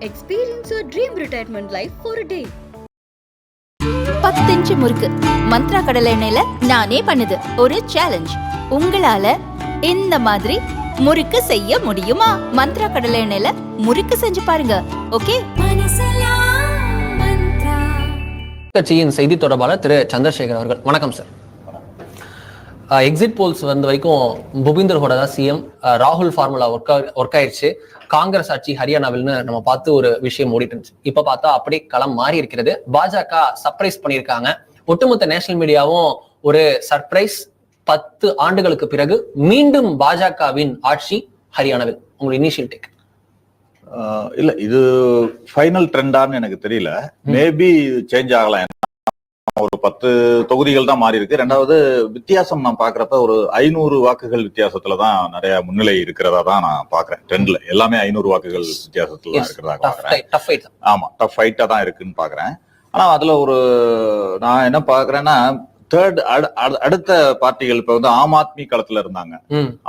Experience your dream retirement life for a day. 10 inch முறுக்கு மந்த்ரா கடலை எண்ணெயில நானே பண்ணுது ஒரு சேலஞ்ச். உங்களால இந்த மாதிரி முறுக்கு செய்ய முடியுமா? மந்த்ரா கடலை எண்ணெயில முறுக்கு செஞ்சு பாருங்க. ஓகே. கட்சியின் செய்தி தொடர்பாளர் திரு சந்திரசேகர் அவர்கள், வணக்கம் சார். எக்ஸிட் போல்ஸ் வந்த வரைக்கும் புபிந்தர் ஹூடா தான் சிஎம், ராகுல் ஃபார்முலா ஒர்க் ஆயிடுச்சு, காங்கிரஸ் ஆட்சி ஹரியானாவில்னு நம்ம பார்த்து ஒரு விஷயம் ஓடிட்டு இருந்துச்சு. இப்ப பார்த்தா அப்படியே களம் மாறி இருக்கிறது. பாஜக சர்ப்ரைஸ் பண்ணியிருக்காங்க. ஒட்டுமொத்த நேஷனல் மீடியாவும் ஒரு சர்ப்ரைஸ், 10 ஆண்டுகளுக்கு பிறகு மீண்டும் பாஜகவின் ஆட்சி ஹரியானாவில். உங்களுடைய இனிஷியல் டேக்? இல்ல, இது ஃபைனல் ட்ரெண்டான்னு எனக்கு தெரியல. மேபி சேஞ்ச் ஆகலாம். ஒரு 10 தொகுதிகள் தான் மாறி இருக்கு. ரெண்டாவது வித்தியாசம் நான் பாக்குறப்ப ஒரு 500 வாக்குகள் வித்தியாசத்துல நிறைய முன்னிலை இருக்கிறதா தான் நான் பாக்குறேன். ட்ரெண்ட்ல எல்லாமே 500 வாக்குகள் வித்தியாசத்துல இருக்கிறதா பாக்குறேன். ஆமா, டஃப் ஃபைட்டா தான் இருக்குன்னு பாக்குறேன். ஆனா அதுல ஒரு நான் என்ன பாக்குறேன்னா, அடுத்த பார்ட்டிகள் இப்ப ஆம் ஆத்மி களத்துல இருந்தாங்க,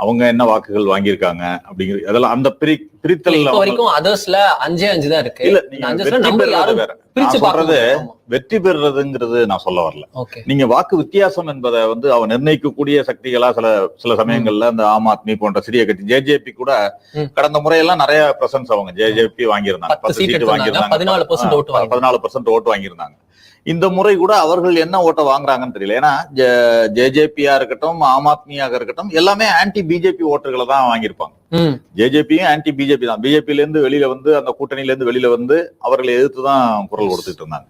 அவங்க என்ன வாக்குகள் வாங்கியிருக்காங்க அப்படிங்கிறது அதெல்லாம் அந்த பிரித்தல் வரைக்கும் அதர்ஸ்ல 5 தான் இருக்கு. இல்ல, நீங்க சொல்றது வெற்றி பெறுறதுங்கிறது நான் சொல்ல வரல. நீங்க வாக்கு வித்தியாசம் என்பதை அவன் நிர்ணயிக்கக்கூடிய சக்திகளா சில சமயங்கள்ல அந்த ஆம் ஆத்மி போன்ற சிறிய கட்சி, ஜேஜேபி கூட கடந்த முறையெல்லாம் நிறைய பிரசன்ஸ் அவங்க ஜேஜேபி வாங்கியிருந்தாங்க, 10 சீட்டு வாங்கியிருந்தாங்க, 14% ஓட்டு வாங்கியிருந்தாங்க. இந்த முறை கூட அவர்கள் என்ன ஓட்ட வாங்குறாங்கன்னு தெரியல. ஏன்னா ஜேஜேபியா இருக்கட்டும், ஆம் ஆத்மியாக இருக்கட்டும், எல்லாமே ஆன்டி பிஜேபி ஓட்டுகளை தான் வாங்கியிருப்பாங்க. ஜேஜேபியும் ஆன்டி பிஜேபி தான். பிஜேபியில இருந்து வெளியில அந்த கூட்டணியில இருந்து வெளியில அவர்களை எதிர்த்துதான் குரல் கொடுத்துட்டு இருந்தாங்க.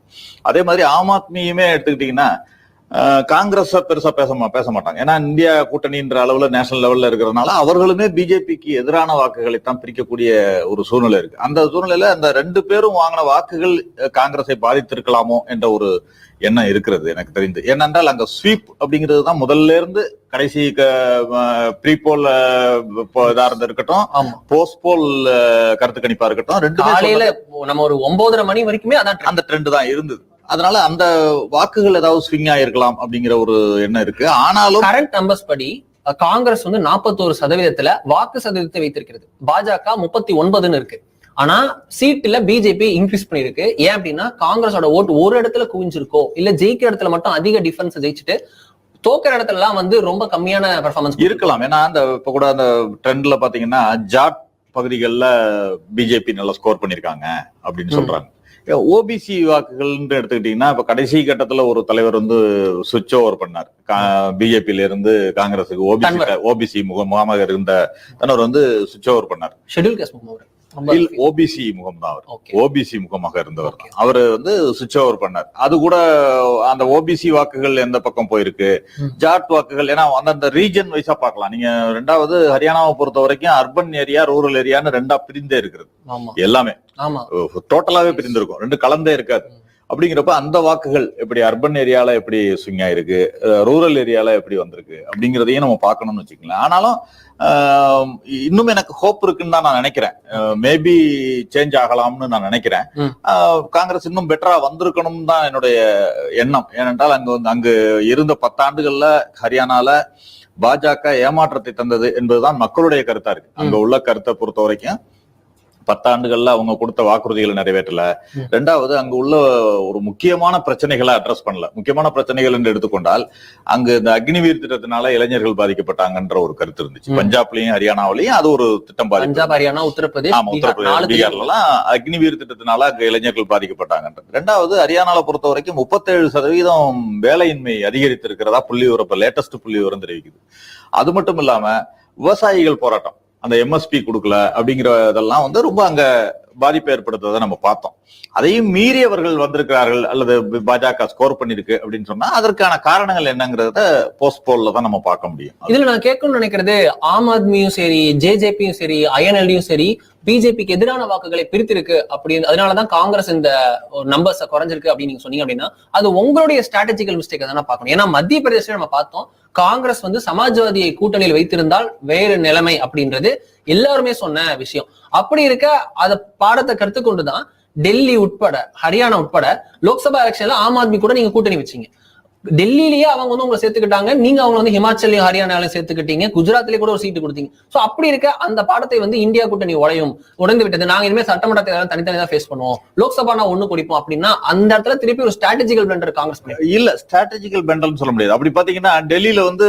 அதே மாதிரி ஆம் ஆத்மியுமே எடுத்துக்கிட்டீங்கன்னா காங்கிரஸ் பெருசா பேச மாட்டாங்க. ஏன்னா இந்தியா கூட்டணின்ற அளவுல நேஷனல் லெவல்ல இருக்கிறதுனால அவர்களுமே பிஜேபிக்கு எதிரான வாக்குகளை தான் பிரிக்கக்கூடிய ஒரு சூழ்நிலை இருக்கு. அந்த சூழ்நிலையில அந்த 2 பேரும் வாங்கின வாக்குகள் காங்கிரஸை பாதித்திருக்கலாமோ என்ற ஒரு எண்ணம் இருக்கிறது எனக்கு தெரிந்து. ஏனென்றால் அங்க ஸ்வீப் அப்படிங்கிறது தான் முதல்ல இருந்து கடைசி ப்ரீபோல் இதா இருக்கட்டும், போஸ்ட் போல் கருத்து கணிப்பா இருக்கட்டும், 2 நம்ம ஒரு 9:30 மணி வரைக்குமே அந்த ட்ரெண்ட் தான் இருந்தது. அதனால அந்த வாக்குகள் ஏதாவது ஸ்விங் ஆயிருக்கலாம் அப்படிங்கிற ஒரு எண்ணம் இருக்கு. ஆனாலும் கரண்ட் நம்பர்ஸ் படி காங்கிரஸ் 41% வாக்கு சதவீதத்தை வைத்திருக்கிறது, பாஜக 39 இருக்கு. ஆனா சீட்ல பிஜேபி இன்க்ரீஸ் பண்ணிருக்கு. ஏன் அப்படின்னா காங்கிரஸோட ஓட்டு ஒரு இடத்துல குவிஞ்சிருக்கோ, இல்ல ஜெயிக்கிற இடத்துல மட்டும் அதிக டிஃபரன்ஸ் ஜெயிச்சுட்டு தோக்கிற இடத்துல எல்லாம் ரொம்ப கம்மியான பெர்ஃபார்மன்ஸ் இருக்கலாம். ஏன்னா அந்த இப்ப கூட அந்த ட்ரெண்ட்ல பாத்தீங்கன்னா ஜாட் பகுதிகளில் பிஜேபி நல்லா ஸ்கோர் பண்ணிருக்காங்க அப்படின்னு சொல்றாங்க. ஓபிசி வாக்குகள் எடுத்துக்கிட்டீங்கன்னா இப்ப கடைசி கட்டத்துல ஒரு தலைவர் சுவிட்ச் ஓவர் பண்ணார் பிஜேபியில இருந்து காங்கிரஸுக்கு. ஓபிசி முகமாக இருந்த தன்னர் சுவிட்ச் ஓவர் பண்ணார். ஷெட்யூல் காஸ்ட் முகம் ஓபிசி முகம் தான் அவர். ஓபிசி முகமாக இருந்தவர் தான் அவரு சுவிட்ச் ஓவர் பண்ணார். அது கூட அந்த ஓபிசி வாக்குகள் எந்த பக்கம் போயிருக்கு, ஜாட் வாக்குகள், ஏன்னா அந்தந்த ரீஜன் வைஸா பார்க்கலாம். நீங்க ரெண்டாவது ஹரியானாவை பொறுத்த வரைக்கும் அர்பன் ஏரியா, ரூரல் ஏரியான்னு 2ஆ பிரிந்தே இருக்கிறது. எல்லாமே டோட்டலாவே பிரிந்திருக்கும், 2 கலந்தே இருக்காது. அப்படிங்கிறப்ப அந்த வாக்குகள் எப்படி அர்பன் ஏரியால எப்படி ஸ்விங் ஆயிருக்கு, ரூரல் ஏரியால எப்படி வந்திருக்கு அப்படிங்கிறதையும் நம்ம பார்க்கணும்னு வச்சுக்கலாம். ஆனாலும் இன்னும் எனக்கு ஹோப் இருக்குன்னு தான் நான் நினைக்கிறேன். மேபி சேஞ்ச் ஆகலாம்னு நான் நினைக்கிறேன். காங்கிரஸ் இன்னும் பெட்டரா வந்திருக்கணும் தான் என்னுடைய எண்ணம். ஏனென்றால் அங்கு இருந்த 10 ஆண்டுகள்ல ஹரியானால பாஜக ஏமாற்றத்தை தந்தது என்பதுதான் மக்களுடைய கருத்தா இருக்கு. அங்க உள்ள கருத்தை பொறுத்த வரைக்கும் 10 ஆண்டுகள்ல அவங்க கொடுத்த வாக்குறுதிகளை நிறைவேற்றல. ரெண்டாவது அங்க உள்ள ஒரு முக்கியமான பிரச்சனைகளை அட்ரஸ் பண்ணல. முக்கியமான பிரச்சனைகள் என்று எடுத்துக்கொண்டால் அங்கு இந்த அக்னிவீர் திட்டத்தினால இளைஞர்கள் பாதிக்கப்பட்டாங்கன்ற ஒரு கருத்து இருந்துச்சு. பஞ்சாப்லயும் ஹரியானாவிலையும் அது ஒரு திட்டம் பஞ்சாப், ஹரியானா, உத்தரப்பிரதேஷ், பீகார்ல எல்லாம் அக்னிவீர் திட்டத்தினால அங்க இளைஞர்கள் பாதிக்கப்பட்டாங்கன்றது. ரெண்டாவது ஹரியானால பொறுத்த வரைக்கும் 37% வேலையின்மை அதிகரித்திருக்கிறதா புள்ளி விவரம், லேட்டஸ்ட் புள்ளி விவரம் தெரிவிக்குது. அது மட்டும் இல்லாம விவசாயிகள் போராட்டம், அந்த எம்எஸ்பி கொடுக்கல அப்படிங்கிறதெல்லாம் ரொம்ப அங்க பாதிப்பு ஏற்படுத்துறதை நம்ம பார்த்தோம். அதையும் மீறியவர்கள் வந்திருக்கிறார்கள் அல்லது பாஜக ஸ்கோர் பண்ணிருக்கு அப்படின்னு சொன்னா அதற்கான காரணங்கள் என்னங்கிறத போஸ்ட் போல்ல தான் நம்ம பார்க்க முடியும். இதுல நான் கேட்கணும்னு நினைக்கிறது, ஆம் ஆத்மியும் சரி, ஜேஜேபியும் சரி, ஐஎன்எல்டியும் சரி பிஜேபிக்கு எதிரான வாக்குகளை பிரித்திருக்கு அப்படின்னு, அதனாலதான் காங்கிரஸ் இந்த நம்பர்ஸ் குறைஞ்சிருக்கு அப்படின்னு நீங்க சொன்னீங்க அப்படின்னா அது உங்களுடைய ஸ்ட்ராட்டஜிக்கல் மிஸ்டேக் தானே பார்க்கணும். ஏன்னா மத்திய பிரதேசத்துல நம்ம பார்த்தோம், காங்கிரஸ் சமாஜ்வாதியை கூட்டணியில் வைத்திருந்தால் வேறு நிலைமை அப்படின்றது எல்லாருமே சொன்ன விஷயம். அப்படி இருக்க அத பாடத்தை கருத்துக்கொண்டுதான் டெல்லி உட்பட, ஹரியானா உட்பட லோக்சபா எலெக்ஷன்ல ஆம் ஆத்மி கூட நீங்க கூட்டணி வச்சீங்க. டெல்லியிலேயே அவங்க வந்து உங்களை சேர்த்துக்கிட்டாங்க, நீங்க அவங்க வந்து ஹிமாச்சலையும் ஹரியானாலையும் சேர்த்துக்கிட்டீங்க, குஜராத்லயே கூட ஒரு சீட்டு கொடுத்தீங்க. சோ அப்படி இருக்க அந்த பாடத்தை வந்து இந்தியா கூட்டணி உடைந்து விட்டது. நாங்க இனிமே சட்டமன்றத்தை தனித்தனியா தான் ஃபேஸ் பண்ணுவோம், லோக்சபா நான் ஒண்ணு குடிப்போம் அப்படின்னா அந்த இடத்துல திருப்பி ஒரு ஸ்ட்ராட்டஜிக்கல் பிளண்டர் காங்கிரஸ் இல்ல. ஸ்ட்ராட்டஜிக்கல் பிளண்டர்னு சொல்ல முடியாது. அப்படி பாத்தீங்கன்னா டெல்லியில வந்து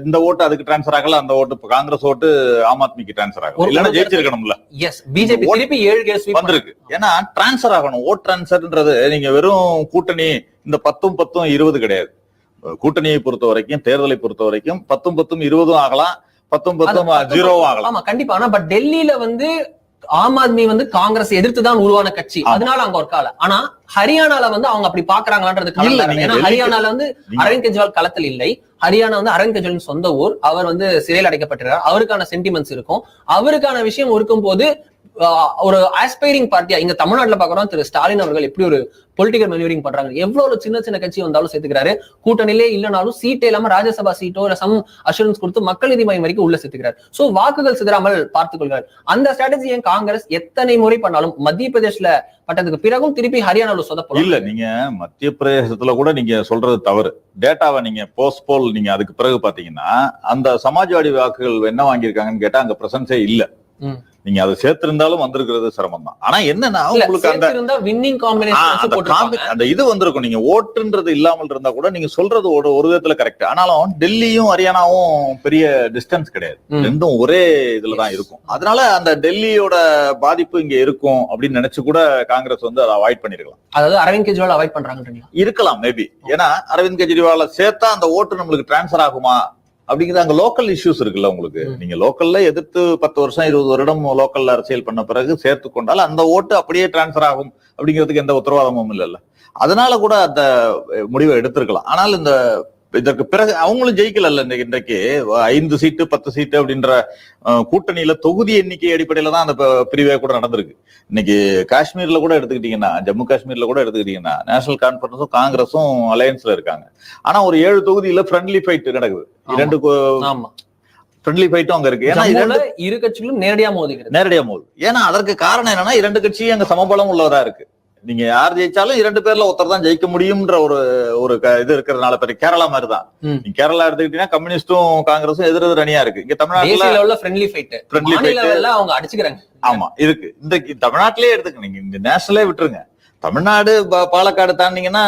இந்த ஓட்டு அதுக்கு டிரான்ஸ்பர் ஆகல, அந்த ஓட்டு காங்கிரஸ் ஓட்டு ஆம் ஆத்மிக்கு டிரான்ஸ்பர் ஆகல, இல்லன்னா ஜெயிச்சிருக்கணும்ல. எஸ், பிஜேபி திருப்பி 7 கேஸ் வந்திருக்கு. ஏன்னா டிரான்ஸ்பர் ஆகணும். ஓட் டிரான்ஸ்பர்ன்றது நீங்க வெறும் கூட்டணி இந்த 10 20 கிடையாது. கூட்டணியை பொறுத்த வரைக்கும், தேர்தலை பொறுத்த வரைக்கும் 10 20 ஆகலாம், 10 0 ஆகலாம். ஆமா கண்டிப்பா. ஆனா பட் டெல்லியில வந்து ஆம் ஆத்மி வந்து காங்கிரஸ் எதிர்த்து தான் உருவான கட்சி, அதனால அங்க ஒர்க் ஆகல. ஆனா ஹரியானால வந்து அவங்க அப்படி பாக்குறாங்களான்றது இல்ல. ஏன்னா ஹரியானால வந்து அரவிந்த் கெஜ்ரிவால் களத்தில் இல்லை. ஹரியானா வந்து அரவிந்த் கெஜ்ரிவால் சொந்த ஊர். அவர் வந்து சிறையில் அடைக்கப்பட்டிருக்கார். அவருக்கான சென்டிமெண்ட்ஸ் இருக்கும். அவருக்கான விஷயம் இருக்கும் போது ஒரு ஆஸ்பைரிங் பார்ட்டியா இங்க தமிழ்நாட்டுல பாக்குறோம் திரு ஸ்டாலின் அவர்கள் எப்படி ஒரு பொலிட்டிக்கல் மேனூவரிங் பண்றாங்க. எவ்வளவு சின்ன சின்ன கட்சி வந்தாலும் சேர்த்துக்கிறாரு. கூட்டணியிலே இல்லைனாலும் சீட்டே இல்லாம ராஜ்யசபா சீட்டோ இல்ல சம் அஷூரன்ஸ் கொடுத்து மக்கள் நீதி மையம் வரைக்கும் உள்ள சேர்த்துக்கிறார். சோ வாக்குகள் சிதறாமல் பார்த்துக் கொள்கிறார். அந்த ஸ்ட்ராட்டஜியை காங்கிரஸ் எத்தனை முறை பண்ணாலும் மத்திய பிரதேஷ்ல பட்டதுக்கு பிறகும் திருப்பி ஹரியானாவில் சொதப்படும். இல்ல, நீங்க மத்திய பிரதேசத்துல கூட நீங்க சொல்றது தவறு. டேட்டாவை நீங்க போஸ்ட் போல் நீங்க அதுக்கு பிறகு பாத்தீங்கன்னா அந்த சமாஜ்வாடி வாக்குகள் என்ன வாங்கியிருக்காங்கன்னு கேட்டா அங்க பிரசன்ஸே இல்ல. நீங்க அதை சேர்த்திருந்தாலும் வந்திருக்கிறது சிரமம் தான். ஆனா என்னன்னா உங்களுக்கு அந்த வின்னிங் காம்பினேஷன் அந்த இது வந்திருக்கும். நீங்க ஓட்டுன்றது இல்லாமல் இருந்தா கூட நீங்க சொல்றது ஒரு விதத்துல கரெக்ட். ஆனாலும் டெல்லியும் ஹரியானாவும் பெரிய டிஸ்டன்ஸ் கிடையாது, ரெண்டும் ஒரே இதுலதான் இருக்கும். அதனால அந்த டெல்லியோட பாதிப்பு இங்க இருக்கும் அப்படின்னு நினைச்சு கூட காங்கிரஸ் வந்து அதை அவாய்ட் பண்ணிருக்கலாம். அதாவது அரவிந்த் கெஜ்ரிவால் அவாய்ட் பண்றாங்க இருக்கலாம் மேபி. ஏன்னா அரவிந்த் கெஜ்ரிவால சேர்த்தா அந்த ஓட்டு நம்மளுக்கு டிரான்ஸ்பர் ஆகுமா அப்படிங்கிறது அங்க லோக்கல் இஷ்யூஸ் இருக்குல்ல உங்களுக்கு. நீங்க லோக்கல்ல எதிர்த்து 10 வருஷம் 20 வருடம் லோக்கல்ல அரசியல் பண்ண பிறகு சேர்த்து கொண்டால் அந்த ஓட்டு அப்படியே டிரான்ஸ்பர் ஆகும் அப்படிங்கிறதுக்கு எந்த உத்தரவாதமும் இல்லைல்ல. அதனால கூட அந்த முடிவை எடுத்திருக்கலாம். ஆனால் இதற்கு பிறகு அவங்களும் ஜெயிக்கல. இன்றைக்கு 5 சீட்டு 10 சீட்டு அப்படின்ற கூட்டணியில தொகுதி எண்ணிக்கை அடிப்படையில தான் அந்த பிரிவே கூட நடந்திருக்கு. இன்னைக்கு காஷ்மீர்ல கூட எடுத்துக்கிட்டீங்கன்னா, ஜம்மு காஷ்மீர்ல கூட எடுத்துக்கிட்டீங்கன்னா நேஷனல் கான்பரன்ஸும் காங்கிரஸும் அலையன்ஸ்ல இருக்காங்க. ஆனா ஒரு 7 தொகுதியில ஃப்ரெண்ட்லி ஃபைட் நடக்குது. 2 ஃப்ரெண்ட்லி ஃபைட்டும் அங்க இருக்கு. ஏன்னா இரு கட்சிகளும் நேரடியா மோது. ஏன்னா அதற்கு காரணம் என்னன்னா 2 கட்சியும் அங்க சமபலம் உள்ளதா இருக்கு. நீங்க யார் ஜெயிச்சாலும் 2 பேர்ல ஒருத்தர் தான் ஜெயிக்க முடியும்ன்ற ஒரு இது இருக்கிறதுனால பெரிய கேரளா மாதிரி தான். நீங்க கேரளா எடுத்துக்கிட்டீங்கன்னா கம்யூனிஸ்டும் காங்கிரஸும் எதிரெதிர் அணியா இருக்கு. இங்க தமிழ்நாட்டுல ஃப்ரெண்ட்லி ஃபைட் அவங்க அடிச்சுக்கிறாங்க. ஆமா இருக்கு. இந்த தமிழ்நாட்டிலேயே எடுத்துக்க, நீங்க இந்த நேஷனலே விட்டுருங்க. தமிழ்நாடு பாலக்காடு தாண்டிங்கன்னா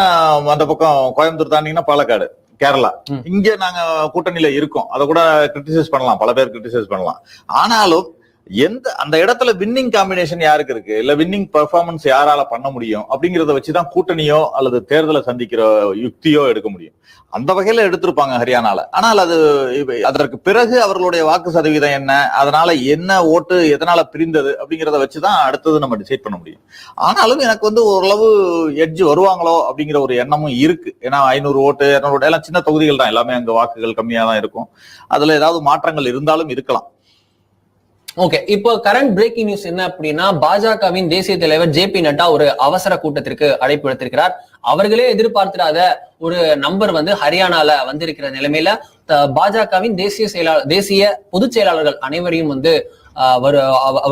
அந்த பக்கம் கோயம்புத்தூர் தாண்டிங்கன்னா பாலக்காடு, கேரளா. இங்க நாங்க கூட்டணியில இருக்கோம். அதை கூட கிரிட்டிசைஸ் பண்ணலாம், பல பேர் கிரிட்டிசைஸ் பண்ணலாம். ஆனாலும் அந்த இடத்துல வின்னிங் காம்பினேஷன் யாருக்கு இருக்கு, இல்ல வின்னிங் பெர்ஃபார்மன்ஸ் யாரால பண்ண முடியும் அப்படிங்கறத வச்சுதான் கூட்டணியோ அல்லது தேர்தலை சந்திக்கிற யுக்தியோ எடுக்க முடியும். அந்த வகையில எடுத்திருப்பாங்க ஹரியானால. ஆனால் அதற்கு பிறகு அவர்களுடைய வாக்கு சதவீதம் என்ன, அதனால என்ன ஓட்டு எதனால பிரிந்தது அப்படிங்கறத வச்சுதான் அடுத்தது நம்ம டிசைட் பண்ண முடியும். ஆனாலும் எனக்கு வந்து ஓரளவு எட்ஜ் வருவாங்களோ அப்படிங்கிற ஒரு எண்ணமும் இருக்கு. ஏன்னா 500 ஓட்டு 200 ஓட்டு எல்லாம் சின்ன தொகுதிகள் தான், எல்லாமே அங்க வாக்குகள் கம்மியா தான் இருக்கும். அதுல ஏதாவது மாற்றங்கள் இருந்தாலும் இருக்கலாம். ஓகே, இப்போ கரண்ட் பிரேக்கிங் நியூஸ் என்ன அப்படின்னா, பாஜகவின் தேசிய தலைவர் JP நட்டா ஒரு அவசர கூட்டத்திற்கு அழைப்பு விடுத்திருக்கிறார். அவர்களே எதிர்பார்த்திராத ஒரு நம்பர் வந்து ஹரியானால வந்திருக்கிற நிலைமையில பாஜகவின் தேசிய பொதுச் செயலாளர்கள் அனைவரையும் வந்து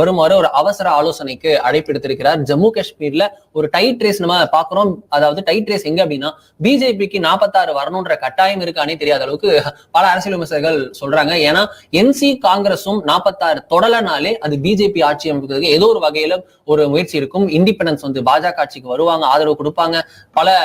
வருமாறு ஒரு அவசர ஆலோசனைக்கு அழைப்பு எடுத்திருக்கிறார். ஜம்மு காஷ்மீர்ல ஒரு டைட் ரேஸ் நம்ம பாக்குறோம். அதாவது டைட் ரேஸ் எங்க அப்படின்னா, பிஜேபிக்கு 46 வரணும்ன்ற கட்டாயம் இருக்கானே தெரியாத அளவுக்கு பல அரசியல் விமர்சகர்கள் சொல்றாங்க. ஏன்னா NC காங்கிரஸும் 46 தொடலனாலே அது பிஜேபி ஆட்சி அமைப்பதற்கு ஏதோ ஒரு வகையில ஒரு முயற்சி இருக்கும். இண்டிபெண்டன்ஸ் வந்து பாஜக ஆட்சிக்கு வருவாங்க, ஆதரவு கொடுப்பாங்க, பல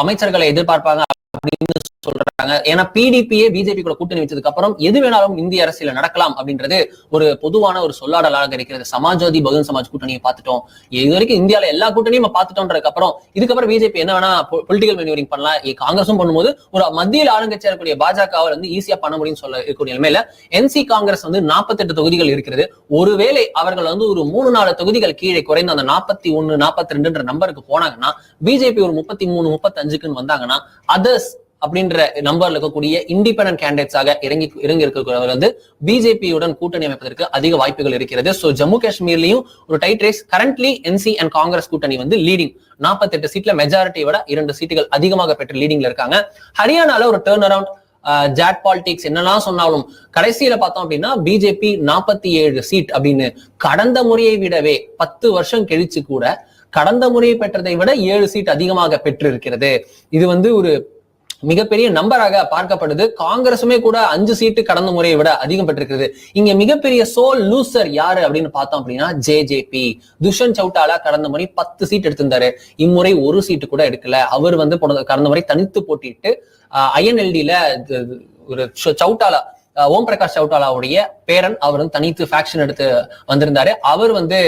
அமைச்சர்களை எதிர்பார்ப்பாங்க அப்படின்னு சொல்றாங்க. ஏன்னா PDPயே பிஜேபி கூட கூட்டணி வச்சதுக்கு அப்புறம் எது வேணாலும் இந்திய அரசியல நடக்கலாம் அப்படின்றது ஒரு பொதுவான ஒரு சொல்லாடலாக இருக்கிறது. சமாஜ்வாதி பகுஜன் சமாஜ் கூட்டணியை பார்த்துட்டோம், இது வரைக்கும் இந்தியாவில எல்லா கூட்டணியும் பார்த்துட்டோம்ன்றதுக்கு அப்புறம் இதுக்கப்புறம் பிஜேபி என்ன வேணா பொலிட்டிக்கல் மேனூவரிங் பண்ணலாம். காங்கிரஸும் பண்ணும்போது ஒரு மத்தியில் ஆளுங்கட்சியா இருக்கக்கூடிய பாஜகவை வந்து ஈஸியா பண்ண முடியும்னு சொல்ல இருக்கக்கூடிய நிலைமையில NC காங்கிரஸ் வந்து 48 தொகுதிகள் இருக்கிறது. ஒருவேளை அவர்கள் வந்து ஒரு 3-4 தொகுதிகள் கீழே குறைந்து அந்த 41 42 நம்பருக்கு போனாங்கன்னா, பிஜேபி ஒரு 33 35க்குன்னு வந்தாங்கன்னா, அதர்ஸ் அப்படின்ற நம்பர்ல இருக்கக்கூடிய இண்டிபெண்டன்ட் கேண்டிடேட்ஸாக இறங்கி இருக்கிறவர்கள் வந்து பிஜேபியுடன் கூட்டணி அமைப்பதற்கு அதிக வாய்ப்புகள் இருக்கிறது. சோ ஜம்மு காஷ்மீர்லயும் ஒரு tight race. Currently NC and Congress கூட்டணி வந்து லீடிங் 48 சீட்ல மெஜாரிட்டியை விட 2 சீட்டுகள் அதிகமாக பெற்று லீடிங்ல இருக்காங்க. ஹரியானால ஒரு டர்ன் அரவுண்ட் ஜாட் பாலிடிக்ஸ் என்னெல்லாம் சொன்னாலும் கடைசியில பார்த்தோம் அப்படின்னா பிஜேபி 47 சீட் அப்படின்னு கடந்த முறையை விடவே 10 வருஷம் கழிச்சு கூட கடந்த முறையை பெற்றதை விட 7 சீட் அதிகமாக பெற்று இருக்கிறது. இது வந்து ஒரு மிகப்பெரிய நம்பராக பார்க்கப்படுது. காங்கிரசுமே கூட 5 சீட்டு கடந்த முறையை விட அதிகம் பெற்றிருக்கிறது. இங்க மிகப்பெரிய சோல் லூசர் யாரு அப்படின்னு பார்த்தோம் அப்படின்னா ஜேஜேபி. துஷ்யந்த் சௌட்டாலா கடந்த முறை 10 சீட் எடுத்திருந்தாரு. இம்முறை 1 சீட்டு கூட எடுக்கல. அவர் வந்து கடந்த முறை தனித்து போட்டிட்டு INLD-ல ஒரு சௌட்டாலா, ஓம் பிரகாஷ் சௌட்டாலாவுடைய பேரன், அவர் வந்து தனித்து ஃபேக்ஷன் எடுத்து வந்திருந்தாரு. அவர் வந்து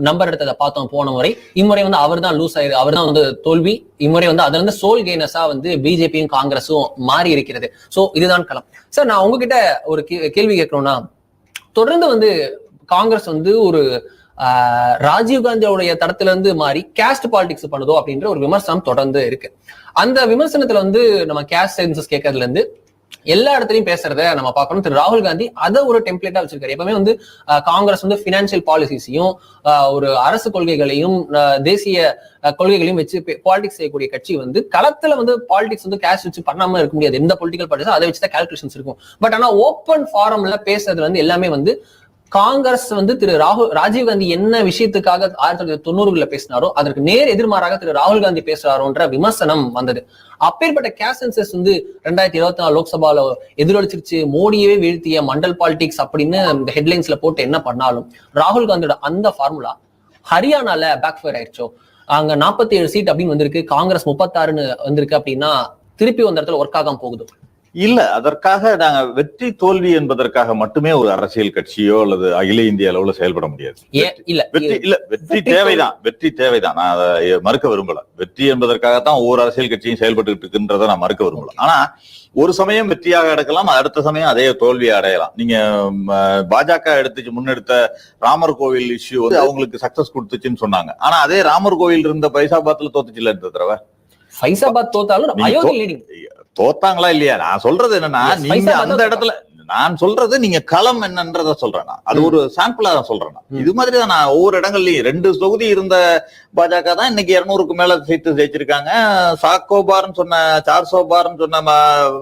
நம்பர் எடுத்ததை பார்த்தோம் போன முறை. இம்முறை வந்து அவர் தான் லூஸ் ஆயிரு, அவர் தான் வந்து தோல்வி. இம்முறை வந்து அதுல இருந்து சோல் கெய்னஸா வந்து பிஜேபியும் காங்கிரஸும் மாறி இருக்கிறது. சோ இதுதான் களம். சார், நான் உங்ககிட்ட ஒரு கேள்வி கேட்கணும்னா, தொடர்ந்து வந்து காங்கிரஸ் வந்து ஒரு ராஜீவ்காந்தியோடைய தடத்துல இருந்து மாறி கேஸ்ட் பாலிடிக்ஸ் பண்ணுதோ அப்படின்ற ஒரு விமர்சனம் தொடர்ந்து இருக்கு. அந்த விமர்சனத்துல வந்து நம்ம கேஸ்ட் சென்சஸ் கேட்கறதுல இருந்து எல்லா இடத்துலயும் பேசுறத நம்ம பார்க்கணும். திரு ராகுல் காந்தி அதை ஒரு டெம்ப்ளேட்டா வச்சிருக்காரு. எப்பவுமே வந்து காங்கிரஸ் வந்து பினான்சியல் பாலிசிஸையும் ஒரு அரசு கொள்கைகளையும் தேசிய கொள்கைகளையும் வச்சு பாலிடிக்ஸ் செய்யக்கூடிய கட்சி வந்து களத்துல வந்து பாலிடிக்ஸ் வந்து கேஷ் வச்சு பண்ணாம இருக்க முடியாது. எந்த பொலிட்டிக்கல் பார்ட்டிஸும் அதை வச்சுதான் கால்குலேஷன்ஸ் இருக்கும். பட் ஆனா ஓப்பன் ஃபாரம்ல பேசுறதுல வந்து எல்லாமே வந்து காங்கிரஸ் வந்து திரு ராஜீவ்காந்தி என்ன விஷயத்துக்காக 1990களில் பேசினாரோ அதற்கு நேர் எதிர்மாறாக திரு ராகுல் காந்தி பேசுறாரோன்ற விமர்சனம் வந்தது. அப்பேற்பட்ட கேஸ்ட் சென்சஸ் வந்து 2024 லோக்சபால எதிரொலிச்சிருச்சு. மோடியவே வீழ்த்திய மண்டல் பாலிடிக்ஸ் அப்படின்னு இந்த ஹெட்லைன்ஸ்ல போட்டு என்ன பண்ணாலும் ராகுல் காந்தியோட அந்த ஃபார்முலா ஹரியானால பேக் ஃபயர் ஆயிடுச்சோ. அங்க 47 சீட் அப்படின்னு வந்திருக்கு, காங்கிரஸ் 36ன்னு வந்திருக்கு. அப்படின்னா திருப்பி அந்த இடத்துல ஒர்க் ஆகாம போகுது. இல்ல, அதற்காக நாங்க வெற்றி தோல்வி என்பதற்காக மட்டுமே ஒரு அரசியல் கட்சியோ அல்லது அகில இந்திய அளவுல செயல்பட முடியாது. வெற்றி தேவைதான், வெற்றி தேவைதான். நான் அதை மறுக்க விரும்பல. வெற்றி என்பதற்காகத்தான் ஒவ்வொரு அரசியல் கட்சியும் செயல்பட்டு இருக்குன்றதை நான் மறுக்க விரும்பல. ஆனா ஒரு சமயம் வெற்றியாக அடக்கலாம், அடுத்த சமயம் அதே தோல்வியை அடையலாம். நீங்க பாஜக முன்னெடுத்த ராமர் கோவில் இஷ்யூ வந்து அவங்களுக்கு சக்சஸ் கொடுத்துச்சுன்னு சொன்னாங்க. ஆனா அதே ராமர் கோவில் இருந்த பைசாபாத்ல தோத்துச்சுல இந்த தடவை. பைசாபாத் தோத்தாலும் தோத்தாங்களா இல்லையா? நான் சொல்றது என்னன்னா, நீங்க அந்த இடத்துல, நான் சொல்றது நீங்க களம் என்னன்றத சொல்றேன். அது ஒரு சாம்பிளா தான் சொல்றேன். இது மாதிரி தான் நான் ஒவ்வொரு இடங்கள்லயும் 2 தொகுதி இருந்த பாஜக தான் இன்னைக்கு 200க்கு மேல சீட்டு ஜெயிச்சிருக்காங்க. சாக்கோபார்னு சொன்ன 400 பார்னு சொன்ன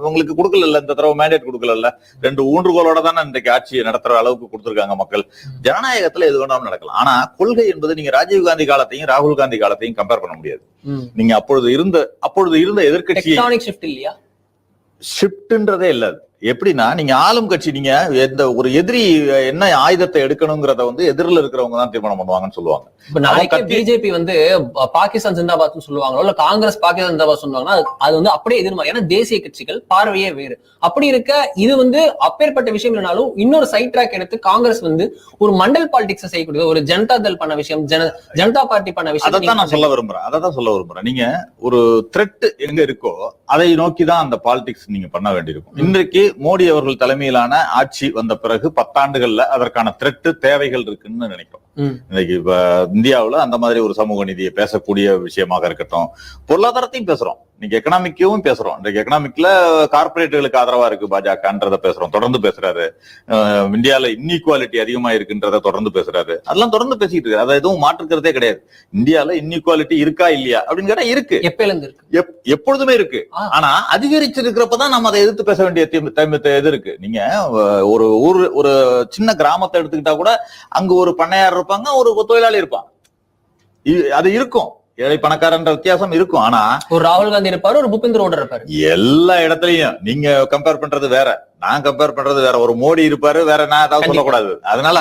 உங்களுக்கு கொடுக்கல, இந்த தடவை மேண்டேட் கொடுக்கல. 2 ஊன்றுகோலோட தானே இன்றைக்கு ஆட்சியை நடத்துற அளவுக்கு கொடுத்திருக்காங்க மக்கள். ஜனநாயகத்துல எது வேணாலும் நடக்கலாம். ஆனா கொள்கை என்பது நீங்க ராஜீவ் காந்தி காலத்தையும் ராகுல் காந்தி காலத்தையும் கம்பேர் பண்ண முடியாது. நீங்க அப்பொழுது இருந்த எதிர்கட்சி ஷிப்ட்ன்றதே இல்ல. எப்படின்னா, நீங்க ஆளும் கட்சி, நீங்க எந்த ஒரு எதிரி என்ன ஆயுதத்தை எடுக்கணுங்கிறத வந்து எதிரில் இருக்கிறவங்க தான் தீர்மானம் பண்ணுவாங்கன்னு சொல்லுவாங்க. இப்ப நாளைக்கு பிஜேபி வந்து பாகிஸ்தான் ஜிந்தாபாத் சொல்லுவாங்களோ இல்ல காங்கிரஸ் பாகிஸ்தான் ஜிந்தாபாத் சொல்லுவாங்கன்னா அது வந்து அப்படியே எதிர்மாறு. ஏன்னா தேசிய கட்சிகள் பார்வையே வேறு. அப்படி இருக்க இது வந்து அப்பேற்பட்ட விஷயம் இல்லைனாலும் இன்னொரு சைட் ட்ராக் எடுத்து காங்கிரஸ் வந்து ஒரு மண்டல் பாலிடிக்ஸ் செய்யக்கூடிய ஒரு ஜனதா தள் பண்ண விஷயம், ஜனதா பார்ட்டி பண்ண விஷயம், அதான் நான் சொல்ல விரும்புறேன். நீங்க ஒரு த்ரெட் எங்க இருக்கோ அதை நோக்கிதான் அந்த பாலிடிக்ஸ் நீங்க பண்ண வேண்டியிருக்கும். இன்றைக்கு மோடி அவர்கள் தலைமையிலான ஆட்சி வந்த பிறகு 10 ஆண்டுகள்ல அதற்கான த்ரெட் தேவைகள் இருக்குன்னு நினைக்கிறோம். இன்னைக்கு இந்தியாவுல அந்த மாதிரி ஒரு சமூக நீதியை பேசக்கூடிய விஷயமாக இருக்கட்டும், பொருளாதாரத்தையும் பேசுறோம், இன்னைக்கு எக்கனாமிக்கையும் பேசுறோம். இன்றைக்கு எக்கனாமிக்ல கார்பரேட்டுகளுக்கு ஆதரவா இருக்கு பாஜகன்றத பேசுறோம், தொடர்ந்து பேசுறாரு. இந்தியால இன்இக்வாலிட்டி அதிகமா இருக்குன்றத தொடர்ந்து பேசுறாரு. அதெல்லாம் தொடர்ந்து பேசிட்டு இருக்காரு. அதை எதுவும் மாற்றுக்கிறதே கிடையாது. இந்தியால இன்இக்வாலிட்டி இருக்கா இல்லையா அப்படின்னு கேட்டா இருக்கு, எப்பொழுதுமே இருக்கு. ஆனா அதிகரிச்சிருக்கிறப்பதான் நம்ம அதை எதிர்த்து பேச வேண்டிய இது இருக்கு. நீங்க ஒரு சின்ன கிராமத்தை எடுத்துக்கிட்டா கூட அங்க ஒரு பண்ணையார் இருப்பாங்க, ஒரு தொழிலாளி இருப்பான். அது இருக்கும், ஏழை பணக்காரன்ற வித்தியாசம் இருக்கும். ஆனா ஒரு ராகுல் காந்தி இருப்பாரு, ஒரு பூபேந்தர் ஹூடா இருப்பாரு. எல்லா இடத்துலயும் நீங்க கம்பேர் பண்றது வேற, நான் கம்பேர் பண்றது வேற. ஒரு மோடி இருப்பாரு, வேற நான் ஏதாவது சொல்லக்கூடாது. அதனால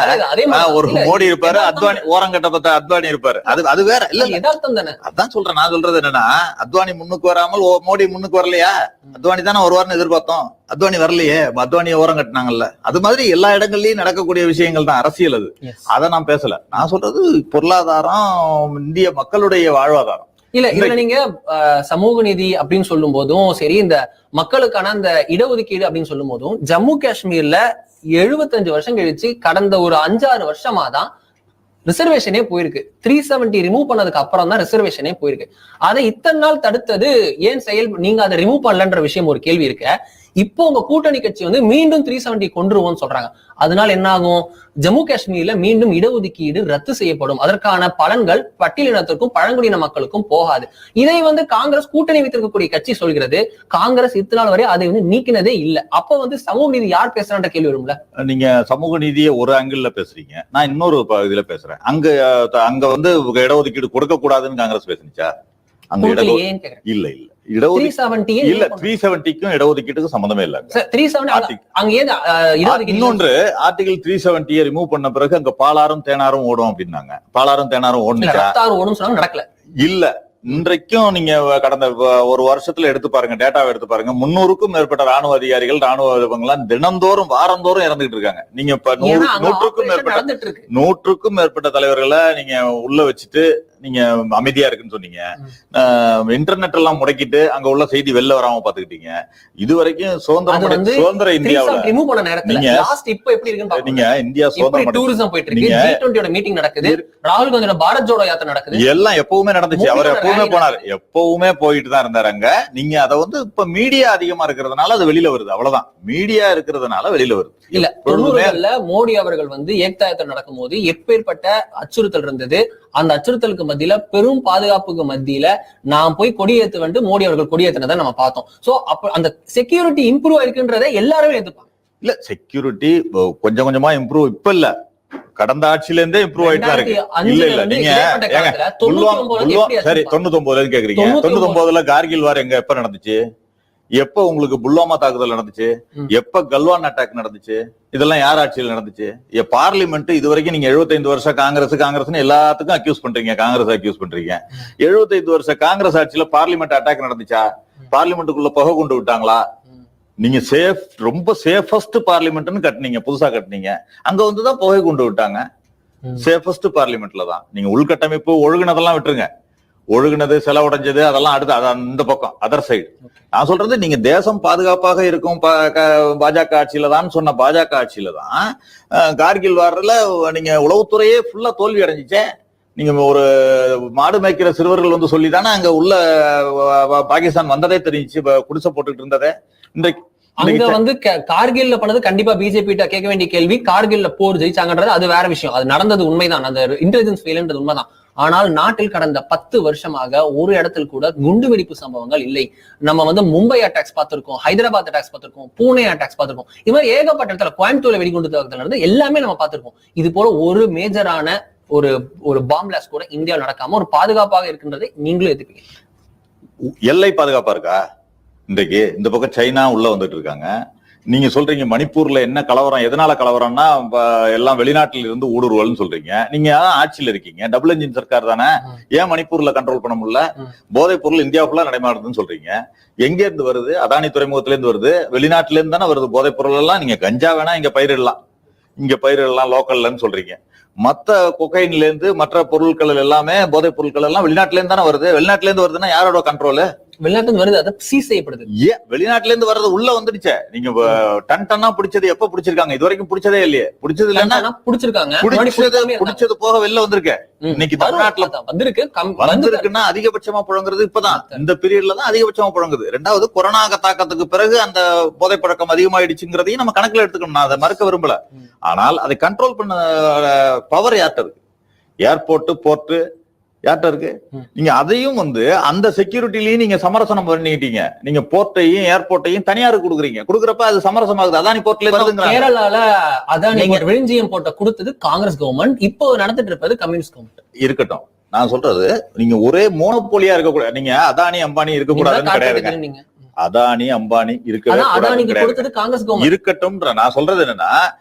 ஒரு மோடி இருப்பாரு, அத்வானி ஓரங்கட்ட பார்த்தா அத்வானி இருப்பாரு, அது வேற இல்ல. யதார்த்தம் தானே. அதான் சொல்றேன். நான் சொல்றது என்னன்னா, அத்வானி முன்னுக்கு வராமல் மோடி முன்னுக்கு வரலையா? அத்வானி தானே வருவார்னு எதிர்பார்த்தோம், அத்வானி வரலையே, அத்வானியை ஓரம் கட்டினாங்கல்ல. அது மாதிரி எல்லா இடங்கள்லயும் நடக்கக்கூடிய விஷயங்கள் தான் அரசியல். அது அதை நான் பேசல. நான் சொல்றது பொருளாதாரம், இந்திய மக்களுடைய வாழ்வாதாரம். இல்ல இதுல நீங்க சமூக நீதி அப்படின்னு சொல்லும் போதும் சரி, இந்த மக்களுக்கான அந்த இடஒதுக்கீடு அப்படின்னு சொல்லும் போதும் ஜம்மு காஷ்மீர்ல 75 வருஷம் கழிச்சு கடந்த ஒரு 5-6 வருஷமா தான் ரிசர்வேஷனே போயிருக்கு. 370 ரிமூவ் பண்ணதுக்கு அப்புறம் தான் ரிசர்வேஷனே போயிருக்கு. அதை இத்தனை நாள் தடுத்தது ஏன் நீங்க அதை ரிமூவ் பண்ணலன்ற விஷயம் ஒரு கேள்வி இருக்க. இப்போ உங்க கூட்டணி கட்சி வந்து மீண்டும் 370 கொண்டுருவோம்னு சொல்றாங்க. அதனால என்ன ஆகும்? ஜம்மு காஷ்மீர்ல மீண்டும் இடஒதுக்கீடு ரத்து செய்யப்படும். அதற்கான பலன்கள் பட்டியலினத்திற்கும் பழங்குடியின மக்களுக்கும் போகாது. இதை வந்து காங்கிரஸ் கூட்டணி வைத்திருக்கக்கூடிய கட்சி சொல்கிறது. காங்கிரஸ் இத்தனை நாள் வரை அதை வந்து நீக்கினதே இல்லை. அப்ப வந்து சமூக நீதி யார் பேசுறான்ற கேள்வி வரும்ல. நீங்க சமூக நீதியை ஒரு ஆங்கிள் பேசுறீங்க, நான் இன்னொரு இதுல பேசுறேன். அங்க வந்து இடஒதுக்கீடு கொடுக்க கூடாதுன்னு காங்கிரஸ் பேசுனுச்சா? அங்க இல்ல இல்ல 370க்கும் இடஒதுக்கீட்டுக்கும் சம்பந்தமே இல்ல. இன்னொன்று ஆர்டிகல் 370 ரிமூவ் பண்ண பிறகு அங்க பாலாறும் தேனாரும் ஓடும் அப்படின்னாங்க. பாலாறும் தேனாரும் ஓடுனுச்சா? நடக்கல. இல்ல, இன்றைக்கும் நீங்க கடந்த ஒரு வருஷத்துல எடுத்து பாருங்க, டேட்டாவை எடுத்து பாருங்க. 300க்கும் மேற்பட்ட ராணுவ அதிகாரிகள், ராணுவ தினந்தோறும் வாரந்தோறும் இறந்துட்டு இருக்காங்க. நீங்க இப்ப 100க்கும் மேற்பட்ட தலைவர்களை நீங்க உள்ள வச்சுட்டு நீங்க அமைதியா இருக்குன்னு சொன்னீங்க. இன்டர்நெட் எல்லாம் முடக்கிட்டு அங்க உள்ள செய்தி வெளில வராம பாத்துக்கிட்டீங்க. இது வரைக்கும் சுதந்திர இந்தியாவுல நீங்க இந்தியா சுதந்திரம் மீட்டிங் நடக்குது, ராகுல் காந்தியோட பாரத் ஜோடோ யாத்திரை நடக்குது, எல்லாம் எப்பவுமே நடந்துச்சு. அவர் எப்பவுமே போனாரு, எப்பவுமே போயிட்டு தான் இருந்தாரு அங்க. நீங்க அதை இப்ப மீடியா அதிகமா இருக்கிறதுனால அது வெளியில வருது, அவ்வளவுதான். மீடியா இருக்கிறதுனால வெளியில வருது. இல்ல 90கள்ல மோடி அவர்கள் ஏக்தா யாத்திரை நடக்கும் போது எப்பேற்பட்ட அச்சுறுத்தல் இருந்தது. அந்த அச்சுறுத்தலுக்கு மத்தியில பெரும் பாதுகாப்புக்கு மத்தியில நான் போய் கொடியேத்து வந்து மோடி அவர்கள் கொடியேற்றினதை நம்ம பார்த்தோம். சோ அப்ப அந்த செக்யூரிட்டி இம்ப்ரூவ் ஆயிருக்குன்றதை எல்லாருமே எதிர்ப்பாங்க. இல்ல செக்யூரிட்டி கொஞ்சம் கொஞ்சமா இம்ப்ரூவ் இப்ப இல்ல, கடந்த ஆட்சியில இருந்தே இம்ப்ரூவ் ஆயிட்டு தான் இருக்கு. இல்ல நீங்க சரி 99 கேக்குறீங்க. 99ல கார்கில் வார் எங்க எப்ப நடந்துச்சு? எப்ப உங்களுக்கு புல்வாமா தாக்குதல் நடந்துச்சு? எப்ப கல்வான் அட்டாக் நடந்துச்சு? இதெல்லாம் யார் ஆட்சியில் நடந்துச்சு? பார்லிமெண்ட் இது வரைக்கும் நீங்க 75 வருஷம் காங்கிரஸ் எல்லாத்துக்கும் அக்யூஸ் பண்றீங்க, காங்கிரஸ் அக்யூஸ் பண்றீங்க. 75 வருஷம் காங்கிரஸ் ஆட்சியில பார்லிமெண்ட் அட்டாக் நடந்துச்சா? பார்லிமெண்ட்டுக்குள்ள புகை கொண்டு விட்டாங்களா? நீங்க ரொம்ப சேஃபஸ்ட் பார்லிமெண்ட்னு கட்டினீங்க, புதுசா கட்டினீங்க, அங்க வந்துதான் புகை கொண்டு விட்டாங்க. சேஃபஸ்ட் பார்லிமெண்ட்ல தான். நீங்க உள்கட்டமைப்பு ஒழுகுனதெல்லாம் விட்டுருங்க, ஒழுகுனது செலவுடைஞ்சது அதெல்லாம் அடுத்து அந்த பக்கம் அதர் சைடு. நான் சொல்றது நீங்க தேசம் பாதுகாப்பாக இருக்கும் பாஜக ஆட்சியில தான் சொன்ன பாஜக ஆட்சியில தான் கார்கில் வாரில் நீங்க உளவுத்துறையே ஃபுல்லா தோல்வி அடைஞ்சிச்சே. நீங்க ஒரு மாடு மேய்க்கிற சிறுவர்கள் சொல்லிதானே அங்க உள்ள பாகிஸ்தான் வந்ததே தெரிஞ்சிச்சு, குடிசை போட்டுட்டு இருந்ததே. இன்றைக்கு அங்க கார்கில்ல பண்ணது கண்டிப்பா பிஜேபி கேட்க வேண்டிய கேள்வி. கார்கில்ல போர் ஜெயிச்சாங்கன்றது அது வேற விஷயம், அது நடந்தது உண்மைதான், அந்த இன்டெலிஜென்ஸ் ஃபெயில்ன்றது உண்மைதான். ஆனால் நாட்டில் கடந்த 10 வருஷமாக ஒரு இடத்தில் கூட குண்டு வெடிப்பு சம்பவங்கள் இல்லை. நம்ம மும்பை அட்டாக்ஸ் பார்த்திருக்கோம், ஹைதராபாத் அட்டாக்ஸ் பார்த்திருக்கோம், பூனே அட்டாக்ஸ் பார்த்திருக்கோம். இது மாதிரி ஏகப்பட்ட இடத்துல கோயம்புத்தூர்ல வெடிகுண்டு தாக்குதல் நடந்து எல்லாமே நம்ம பார்த்திருக்கோம். இது போல ஒரு மேஜரான ஒரு பாம் பிளாஸ்ட் கூட இந்தியாவில் நடக்காம ஒரு பாதுகாப்பாக இருக்கின்றதை நீங்களும் எதிர்ப்பீங்க. எல்லை பாதுகாப்பா இருக்கா? இன்றைக்கு இந்த பக்கம் சைனா உள்ள வந்துட்டு இருக்காங்க. நீங்க சொல்றீங்க மணிப்பூர்ல என்ன கலவரம், எதனால கலவரம்னா எல்லாம் வெளிநாட்டில இருந்து ஊடுருவல்னு சொல்றீங்க. நீங்க ஆட்சியில இருக்கீங்க, டபுள் என்ஜின் சர்க்கார் தானே, ஏன் மணிப்பூர்ல கண்ட்ரோல் பண்ண முடியல? போதைப் பொருள் இந்தியா ஃபுல்லா நடைமாறுதுன்னு சொல்றீங்க. எங்க இருந்து வருது? அதானி துறைமுகத்துல இருந்து வருது, வெளிநாட்டுல இருந்து தானே வருது போதைப் பொருள் எல்லாம். நீங்க கஞ்சா வேணா இங்க பயிரிடலாம் லோக்கல்லன்னு சொல்றீங்க. மத்த கொக்கைன்ல இருந்து மற்ற பொருட்கள் எல்லாமே, போதைப் பொருட்கள் எல்லாம் வெளிநாட்டுல இருந்து தானே வருது. வெளிநாட்டுல இருந்து வருதுன்னா யாரோட கண்ட்ரோல்? வெளிநாட்டுல வருது, அதை சீஸ் செய்யப்படுது. ஏன் வெளிநாட்டுல இருந்து வர்றது உள்ள வந்துடுச்சே? நீங்க டன்னா பிடிச்சது எப்ப பிடிச்சிருக்காங்க? இது வரைக்கும் பிடிச்சதே இல்லையே. பிடிச்சது இல்லன்னா பிடிச்சது போக வெளில வந்திருக்க. இன்னைக்கு தமிழ்நாட்டுல வந்திருக்குன்னா அதிகபட்சமா புழங்குறது இப்பதான், இந்த பீரியட்ல தான் அதிகபட்சமா புழங்குது. ரெண்டாவது கொரோனா தாக்கத்துக்கு பிறகு அந்த போதை பழக்கம் அதிகமாயிடுச்சுங்கிறதையும் நம்ம கணக்குல எடுத்துக்கணும். நான் அதை மறுக்க விரும்பல. ஆனால் அதை கண்ட்ரோல் பண்ண பவர் யார்ட்ட இருக்கு? ஏர்போர்ட், போர்ட் யார்ட்ட இருக்கு? நீங்க அதையும் அந்த செக்யூரிட்டிலையும் நீங்க சமரசம் பண்ணிட்டீங்க. நீங்க போர்ட்டையும் ஏர்போர்ட்டையும் தனியாருக்கு கொடுக்குறீங்க. கொடுக்குறப்ப அது சமரசமாகுது. அதானி போர்ட்ல வருதுங்க. கேரளால அதானி விழிஞ்சியம் போர்ட்டை கொடுத்தது காங்கிரஸ் கவர்மெண்ட், இப்போ நடந்துட்டு இருப்பது கம்யூனிஸ்ட் கவர்மெண்ட். இருக்கட்டும், நான் சொல்றது நீங்க ஒரே மோனோபோலியா இருக்கக்கூடாது. நீங்க அதானி அம்பானி இருக்கக்கூடாதுன்னு கிடையாதுங்க. அதானி அம்பானி இருக்கட்டும். நான் சொல்றது என்னன்னா,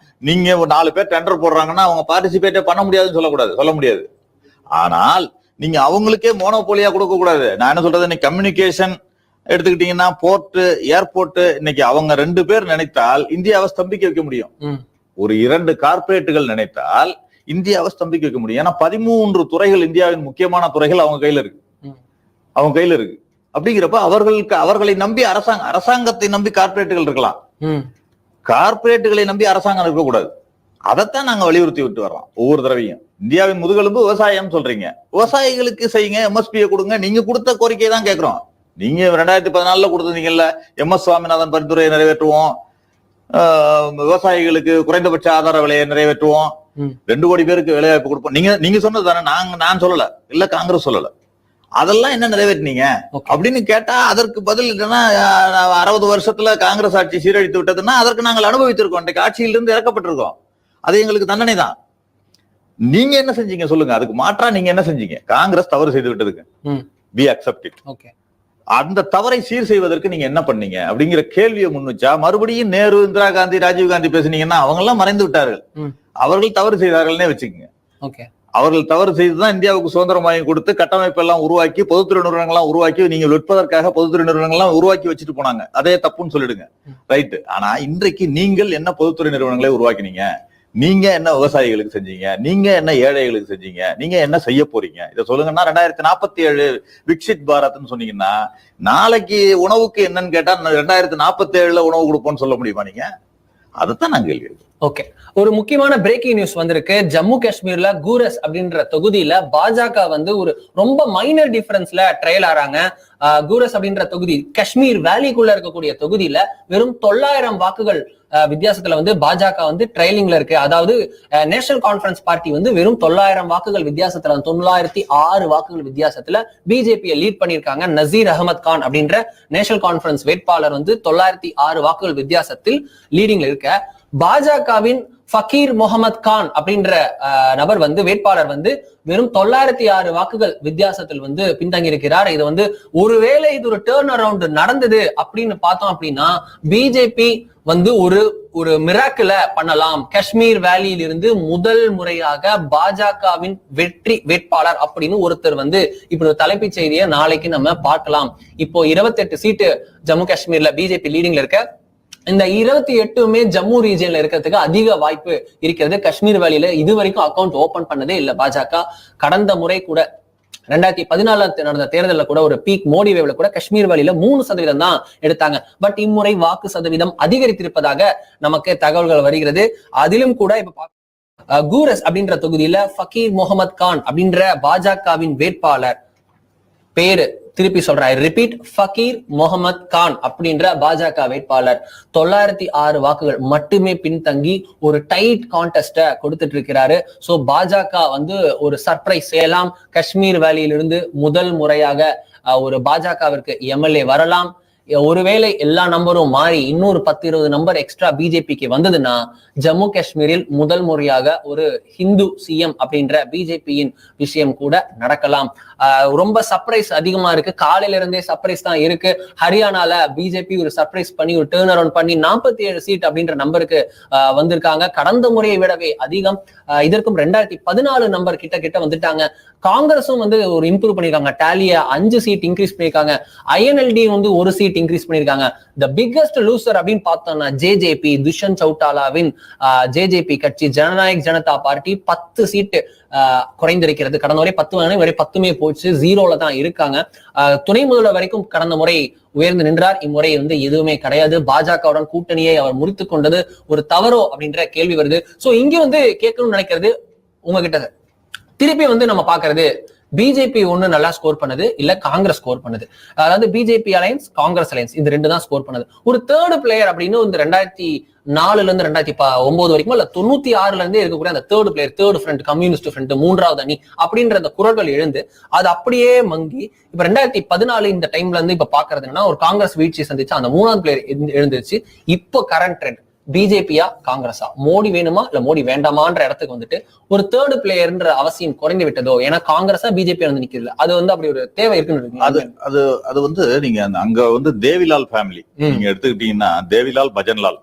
நீங்க 4 பேர் டெண்டர் போடுறாங்கன்னா அவங்க பார்ட்டிசிபேட்டே பண்ண முடியாதுன்னு சொல்ல முடியாது. ஆனால் நீங்க அவங்களுக்கே மோனோபோலியா கொடுக்க கூடாது. நான் என்ன சொல்றது, இன்னைக்கு கம்யூனிகேஷன் எடுத்துக்கிட்டீங்கன்னா, போர்ட், ஏர்போர்ட், இன்னைக்கு அவங்க 2 பேர் நினைத்தால் இந்தியாவை ஸ்தம்பிக்க வைக்க முடியும். ஒரு 2 கார்பரேட்டுகள் நினைத்தால் இந்தியாவை ஸ்தம்பிக்க வைக்க முடியும். ஏன்னா 13 துறைகள், இந்தியாவின் முக்கியமான துறைகள் அவங்க கையில இருக்கு. அப்படிங்கிறப்ப அவர்களை நம்பி அரசாங்கத்தை நம்பி கார்பரேட்டுகள் இருக்கலாம். கார்பரேட்டுகளை நம்பி அரசாங்கம் இருக்கக்கூடாது. அதைத்தான் நாங்க வலியுறுத்தி விட்டு வர்றோம் ஒவ்வொரு தடவையும். இந்தியாவின் முதுகெலும்பு விவசாயம் சொல்றீங்க, விவசாயிகளுக்கு செய்யுங்க, எம்எஸ்பியை கொடுங்க. நீங்க கொடுத்த கோரிக்கையை தான் கேட்கிறோம். நீங்க 2014 கொடுத்தீங்கல்ல, எம்எஸ் சுவாமிநாதன் பரிந்துரையை நிறைவேற்றுவோம், விவசாயிகளுக்கு குறைந்தபட்ச ஆதார விலையை நிறைவேற்றுவோம், 2 கோடி பேருக்கு வேலைவாய்ப்பு கொடுப்போம். நீங்க சொன்னது தானே, நான் சொல்லல, இல்ல காங்கிரஸ் சொல்லல. அதெல்லாம் என்ன நிறைவேற்றினீங்க அப்படின்னு கேட்டா அதற்கு பதில் என்னன்னா, 60 வருஷத்துல காங்கிரஸ் ஆட்சி சீரழித்து விட்டதுன்னா அதற்கு நாங்கள் அனுபவித்திருக்கோம். இன்றைக்கு ஆட்சியிலிருந்து இறக்கப்பட்டிருக்கோம். அது எங்களுக்கு தண்டனை தான். நீங்க என்ன செஞ்சீங்க சொல்லுங்க. அதுக்கு மாற்றா நீங்க என்ன செஞ்சீங்க? காங்கிரஸ் தவறு செய்து விட்டதுக்கு we accept it. அந்த தவறை சீர் செய்வதற்கு நீங்க என்ன பண்ணீங்க அப்படிங்கிற கேள்வியை முன்வச்சா, மறுபடியும் நேரு, இந்திரா காந்தி, ராஜீவ் காந்தி பேசுனீங்கன்னா அவங்க எல்லாம் மறைந்து விட்டார்கள், அவர்கள் தவறு செய்தார்கள்னே வச்சுக்கோங்க. அவர்கள் தவறு செய்துதான் இந்தியாவுக்கு சுதந்திரம் வாங்கி கொடுத்து கட்டமைப்பு எல்லாம் உருவாக்கி பொதுத்துறை நிறுவனங்கள்லாம் உருவாக்கி நீங்க விற்பதற்காக பொதுத்துறை நிறுவனங்கள்லாம் உருவாக்கி வச்சுட்டு போனாங்க. அதே தப்புன்னு சொல்லிடுங்க, ரைட்டு. ஆனா இன்றைக்கு நீங்கள் என்ன பொதுத்துறை நிறுவனங்களை உருவாக்கினீங்க, நீங்க என்ன விவசாயிகளுக்கு செஞ்சீங்க, நீங்க என்ன ஏழைகளுக்கு செஞ்சீங்க, நீங்க என்ன செய்ய போறீங்க, இதை சொல்லுங்கன்னா 2047 விக்சித் பாரத்னு சொன்னீங்கன்னா நாளைக்கு உணவுக்கு என்னன்னு கேட்டா 2047 உணவு கொடுப்போம்னு சொல்ல முடியுமா நீங்க? அதைத்தான் நான் கேள்வி. ஓகே, ஒரு முக்கியமான பிரேக்கிங் நியூஸ் வந்திருக்கு. ஜம்மு காஷ்மீர்ல கூரஸ் அப்படின்ற தொகுதியில பாஜக வந்து ஒரு ரொம்ப மைனர் டிஃபரன்ஸ்ல ட்ரையல் ஆறாங்க. கூரஸ் அப்படின்ற தொகுதி காஷ்மீர் வேலிக்குள்ள இருக்கக்கூடிய தொகுதியில வெறும் 900 வாக்குகள் வித்தியாசத்துல வந்து பாஜக வந்து ட்ரையலிங்ல இருக்கு. அதாவது நேஷனல் கான்ஃபரன்ஸ் பார்ட்டி வந்து வெறும் 900 வாக்குகள் வித்தியாசத்துல 906 வாக்குகள் வித்தியாசத்துல பிஜேபியை லீட் பண்ணிருக்காங்க. நசீர் அகமது கான் அப்படின்ற நேஷனல் கான்ஃபரன்ஸ் வேட்பாளர் வந்து 906 வாக்குகள் வித்தியாசத்தில் லீடிங்ல இருக்க, பாஜகவின் ஃபக்கீர் முகமது கான் அப்படின்ற நபர் வந்து வேட்பாளர் வந்து வெறும் 906 வாக்குகள் வித்தியாசத்தில் வந்து பின்தங்கி இருக்கிறார். இது வந்து ஒருவேளை இது ஒரு டேர்ன் அரவுண்ட் நடந்தது அப்படின்னு பார்த்தோம் அப்படின்னா பிஜேபி வந்து ஒரு மிராக்கிள பண்ணலாம். காஷ்மீர் வேலியில் இருந்து முதல் முறையாக பாஜகவின் வெற்றி வேட்பாளர் அப்படின்னு ஒருத்தர் வந்து இப்படி ஒரு தலைப்புச் செய்தியை நாளைக்கு நம்ம பார்க்கலாம். இப்போ 28 சீட்டு ஜம்மு காஷ்மீர்ல பிஜேபி லீடிங்ல இருக்க, இந்த 28மே ஜம்மு ரீஜியன்ல இருக்கிறதுக்கு அதிக வாய்ப்பு இருக்கிறது. காஷ்மீர் வேலியில இது வரைக்கும் அக்கௌண்ட் ஓபன் பண்ணதே இல்ல பாஜக. கடந்த முறை கூட 2014 நடந்த தேர்தலில் கூட ஒரு பீக் மோடி வேவ்ல கூட காஷ்மீர் வேலியில 3% தான் எடுத்தாங்க. பட் இம்முறை வாக்கு சதவீதம் அதிகரித்திருப்பதாக நமக்கு தகவல்கள் வருகிறது. அதிலும் கூட இப்ப கூரஸ் அப்படின்ற தொகுதியில ஃபக்கீர் முகமது கான் அப்படின்ற பாஜகவின் வேட்பாளர் பேரு திருப்பி சொல்றேன், ரிப்பீட், ஃபக்கீர் முகமது கான் அப்படின்ற பாஜக வேட்பாளர் 906 வாக்குகள் மட்டுமே பின்தங்கி ஒரு டைட் கான்டெஸ்ட கொடுத்துட்டு இருக்கிறாரு. சோ பாஜக வந்து ஒரு சர்ப்ரைஸ் செய்யலாம். காஷ்மீர் வேலியிலிருந்து முதல் முறையாக ஒரு பாஜகவிற்கு எம்எல்ஏ வரலாம். ஒருவேளை எல்லா நம்பரும் மாறி இன்னொரு 10-20 நம்பர் எக்ஸ்ட்ரா பிஜேபிக்கு வந்ததுன்னா ஜம்மு காஷ்மீரில் முதல் முறையாக ஒரு ஹிந்து சிஎம் அப்படின்ற பிஜேபியின் விஷயம் கூட நடக்கலாம். ரொம்ப சர்ப்ரைஸ் அதிகமா இருக்கு. காலையில இருந்தே சர்ப்ரைஸ் தான் இருக்கு. ஹரியானால பிஜேபி ஒரு சர்ப்ரைஸ் பண்ணி ஒரு டேர்ன் அரவுண்ட் பண்ணி 47 சீட் அப்படின்ற நம்பருக்கு வந்திருக்காங்க. கடந்த முறையை விடவே அதிகம். இதற்கும் 2014 நம்பர் கிட்ட வந்துட்டாங்க. காங்கிரஸும் வந்து ஒரு இம்ப்ரூவ் பண்ணிருக்காங்க. டாலிய 5 சீட் இன்க்ரீஸ் பண்ணிருக்காங்க. ஐஎன்எல்டி வந்து 1 சீட் இன்க்ரீஸ் பண்ணிருக்காங்க. த பிக்கஸ்ட் லூசர் அப்படின்னு பார்த்தோம்னா ஜேஜேபி, துஷ்யந்த் சௌட்டாலாவின் ஜேஜேபி கட்சி, ஜனநாயக் ஜனதா பார்ட்டி 10 சீட்டு குறைந்திருக்கிறது. கடந்த முறை 10 வரை 10மே போச்சு, 0ல தான் இருக்காங்க. துணை முதல்வர் வரைக்கும் கடந்த முறை உயர்ந்து நின்றார். இம்முறை வந்து எதுவுமே கிடையாது. பாஜகவுடன் கூட்டணியை அவர் முறித்து கொண்டது ஒரு தவறோ அப்படின்ற கேள்வி வருது. சோ இங்க வந்து கேட்கணும்னு நினைக்கிறது உங்ககிட்ட, திருப்பி வந்து நம்ம பாக்குறது பிஜேபி ஒண்ணு நல்லா ஸ்கோர் பண்ணது, இல்ல காங்கிரஸ் ஸ்கோர் பண்ணது. அதாவது பிஜேபி அலையன்ஸ், காங்கிரஸ் அலையன்ஸ், இந்த 2 தான் ஸ்கோர் பண்ணது. ஒரு தேர்ட் பிளேயர் அப்படின்னு இந்த 2004 இருந்து 2009 வரைக்கும் இல்ல 96ல இருந்தே இருக்கக்கூடிய அந்த third player, third front, communist front, 3வது அணி அப்படின்ற அந்த குரல்கள் எழுந்து அது அப்படியே மங்கி இப்ப 2014 இந்த டைம்ல இருந்து இப்ப பாக்குறது என்னன்னா ஒரு காங்கிரஸ் வீழ்ச்சி சந்திச்சு அந்த 3வது பிளேயர் எழுந்துச்சு. இப்போ கரண்ட் ட்ரெண்ட் பிஜேபியா காங்கிரஸா, மோடி வேணுமா இல்ல மோடி வேண்டாமான்ற இடத்துக்கு வந்துட்டு ஒரு தேர்ட் பிளேயர்ன்ற அவசியம் குறைந்து விட்டதோ? ஏன்னா காங்கிரஸா பிஜேபி வந்து நிக்கிறது, அது வந்து அப்படி ஒரு தேவை இருக்குன்னு அது வந்து நீங்க அங்க வந்து தேவிலால் ஃபேமிலி நீங்க எடுத்துக்கிட்டீங்கன்னா தேவிலால், பஜன்லால்